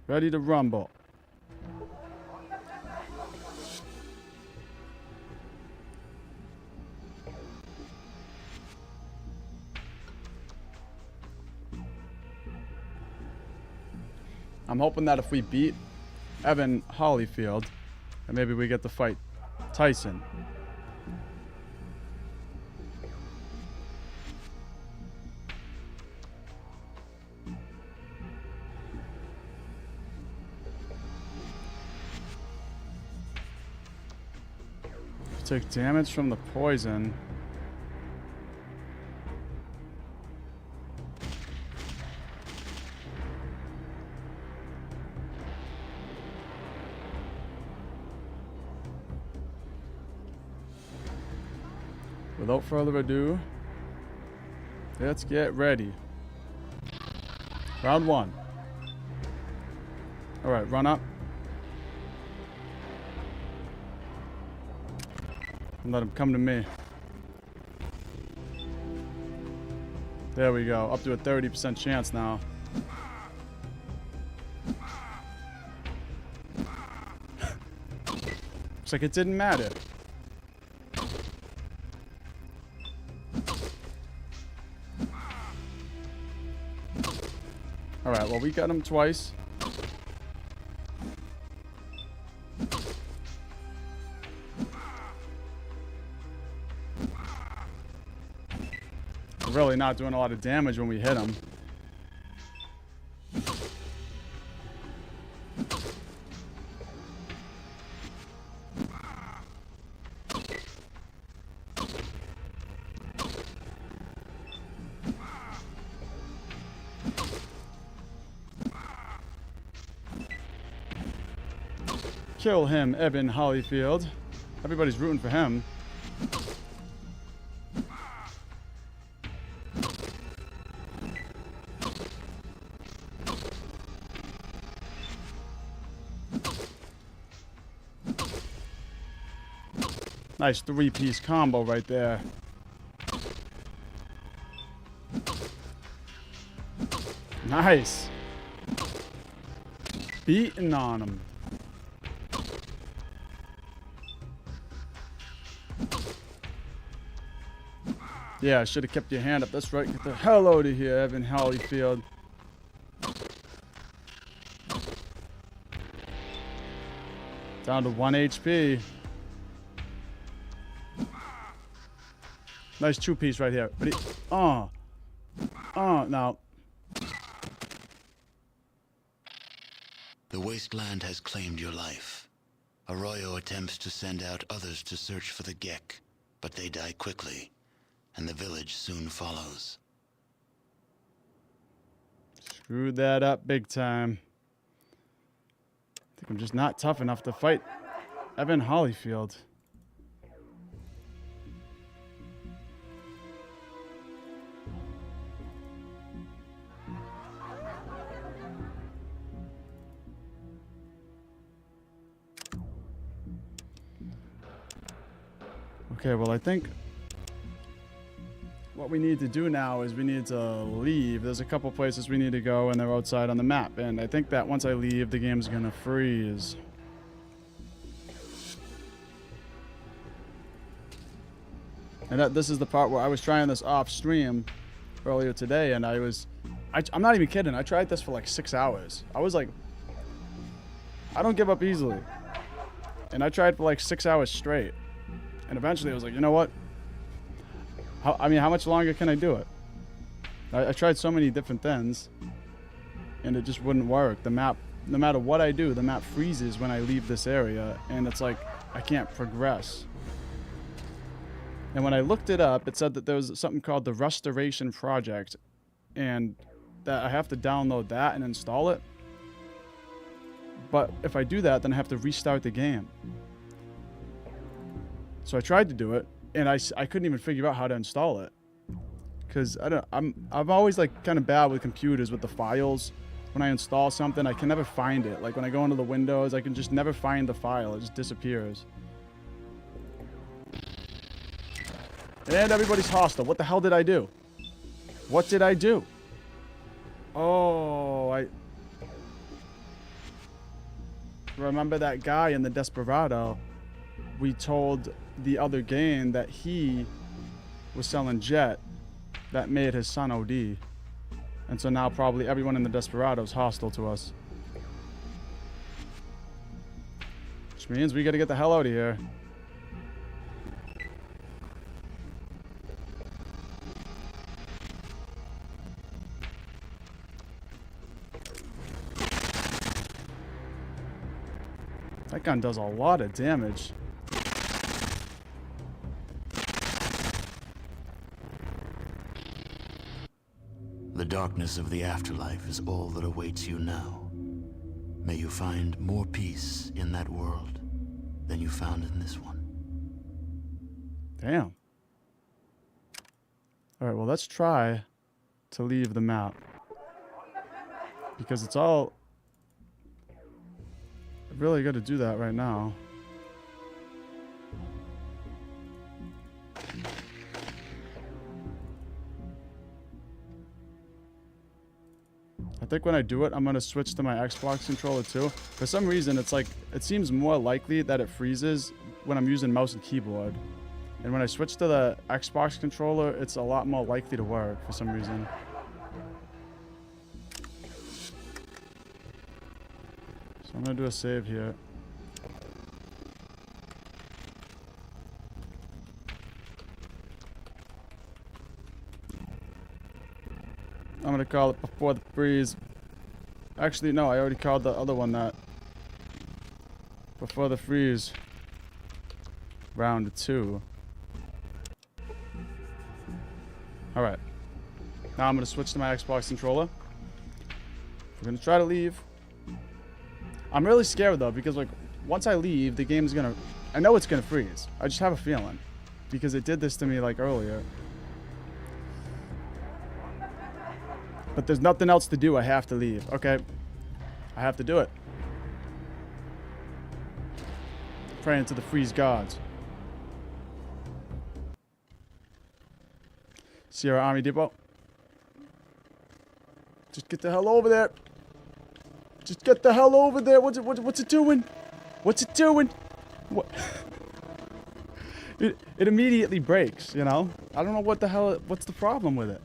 Ready to rumble. I'm hoping that if we beat Evan Holyfield, then maybe we get to fight Tyson. Take damage from the poison. Without further ado, let's get ready. Round 1. Alright, run up. And let him come to me. There we go. Up to a 30% chance now. Looks like it didn't matter. Alright, well, we got him twice. We're really not doing a lot of damage when we hit him. Kill him, Evan Hollyfield. Everybody's rooting for him. Nice 3-piece combo right there. Nice. Beating on him. Yeah, I should have kept your hand up. That's right. Get the hell out of here, Evan Hollyfield. Down to 1 HP. Nice 2-piece right here. But now. The wasteland has claimed your life. Arroyo attempts to send out others to search for the Gek, but they die quickly, and the village soon follows. Screwed that up big time. I think I'm just not tough enough to fight Evan Hollyfield. Okay, well, I think what we need to do now is we need to leave. There's a couple places we need to go, and they're outside on the map. And I think that once I leave, the game's gonna freeze. And this is the part where I was trying this off stream earlier today, and I'm not even kidding. I tried this for like 6 hours. I was like, I don't give up easily. And I tried for like 6 hours straight. And eventually I was like, you know what? How much longer can I do it? I tried so many different things, and it just wouldn't work. The map, no matter what I do, the map freezes when I leave this area, and it's like I can't progress. And when I looked it up, it said that there was something called the Restoration Project, and that I have to download that and install it. But if I do that, then I have to restart the game. So I tried to do it, and I couldn't even figure out how to install it, because I'm always like kind of bad with computers with the files. When I install something, I can never find it. Like when I go into the Windows, I can just never find the file. It just disappears. And everybody's hostile. What the hell did I do? What did I do? Oh, I remember that guy in the Desperado. We told the other game that he was selling Jet that made his son OD. And so now probably everyone in the Desperado is hostile to us. Which means we gotta get the hell out of here. That gun does a lot of damage. The darkness of the afterlife is all that awaits you now. May you find more peace in that world than you found in this one. Damn. Alright, well, let's try to leave the map. Because it's all... I really got to do that right now. I think when I do it, I'm going to switch to my Xbox controller too. For some reason, it's like, it seems more likely that it freezes when I'm using mouse and keyboard. And when I switch to the Xbox controller, it's a lot more likely to work for some reason. So I'm going to do a save here. I'm going to call it Before the Freeze. Actually, no, I already called the other one that. Before the Freeze. Round 2. Alright. Now I'm going to switch to my Xbox controller. We're going to try to leave. I'm really scared though, because like, once I leave, the game's going to... I know it's going to freeze. I just have a feeling. Because it did this to me like earlier. But there's nothing else to do. I have to leave. Okay. I have to do it. Praying to the freeze gods. Sierra Army Depot. Just get the hell over there. Just get the hell over there. What's it doing? What's it doing? What? It immediately breaks, you know? I don't know what the hell... What's the problem with it?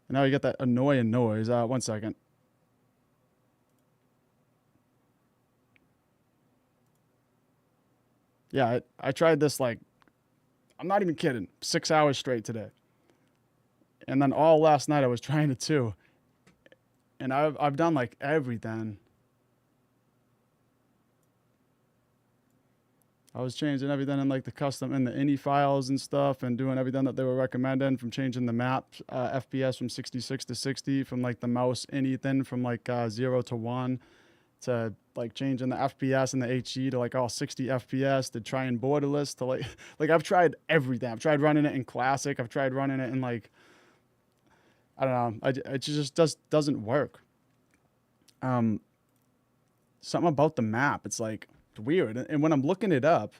And now you get that annoying noise. 1 second. Yeah, I tried this like... I'm not even kidding. 6 hours straight today. And then all last night I was trying it too. And I've done like everything. I was changing everything in like the custom in the INI files and stuff, and doing everything that they were recommending, from changing the map FPS from 66 to 60, from like the mouse anything from like 0 to 1, to like changing the FPS and the HE to like all 60 FPS, to trying borderless, to like I've tried everything. I've tried running it in classic. I've tried running it in like, I don't know. It just doesn't work. Something about the map. It's like, it's weird. And when I'm looking it up,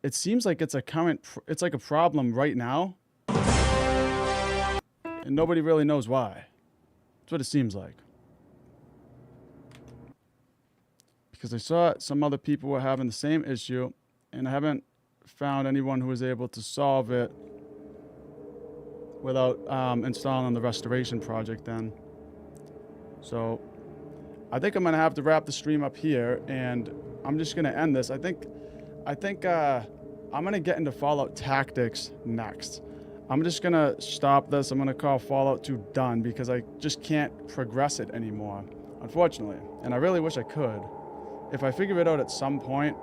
it seems like it's it's like a problem right now. And nobody really knows why. That's what it seems like. Because I saw some other people were having the same issue, and I haven't found anyone who was able to solve it without installing the restoration project then. So I think I'm gonna have to wrap the stream up here, and I'm just gonna end this. I think I'm gonna get into Fallout Tactics next. I'm just gonna stop this. I'm gonna call Fallout 2 done, because I just can't progress it anymore, unfortunately. And I really wish I could. If I figure it out at some point,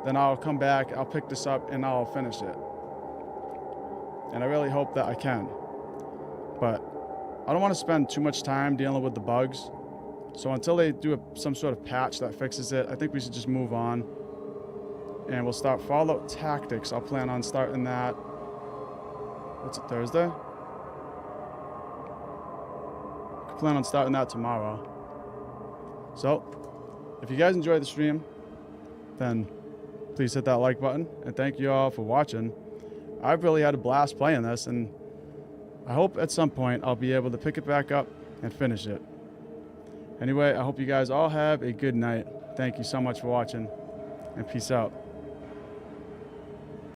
then I'll come back, I'll pick this up, and I'll finish it. And I really hope that I can. But I don't want to spend too much time dealing with the bugs. So until they do some sort of patch that fixes it, I think we should just move on. And we'll start Fallout Tactics. I'll plan on starting that. What's it, Thursday? I plan on starting that tomorrow. So, if you guys enjoyed the stream, then please hit that like button. And thank you all for watching. I've really had a blast playing this, and I hope at some point I'll be able to pick it back up and finish it. Anyway, I hope you guys all have a good night. Thank you so much for watching, and peace out.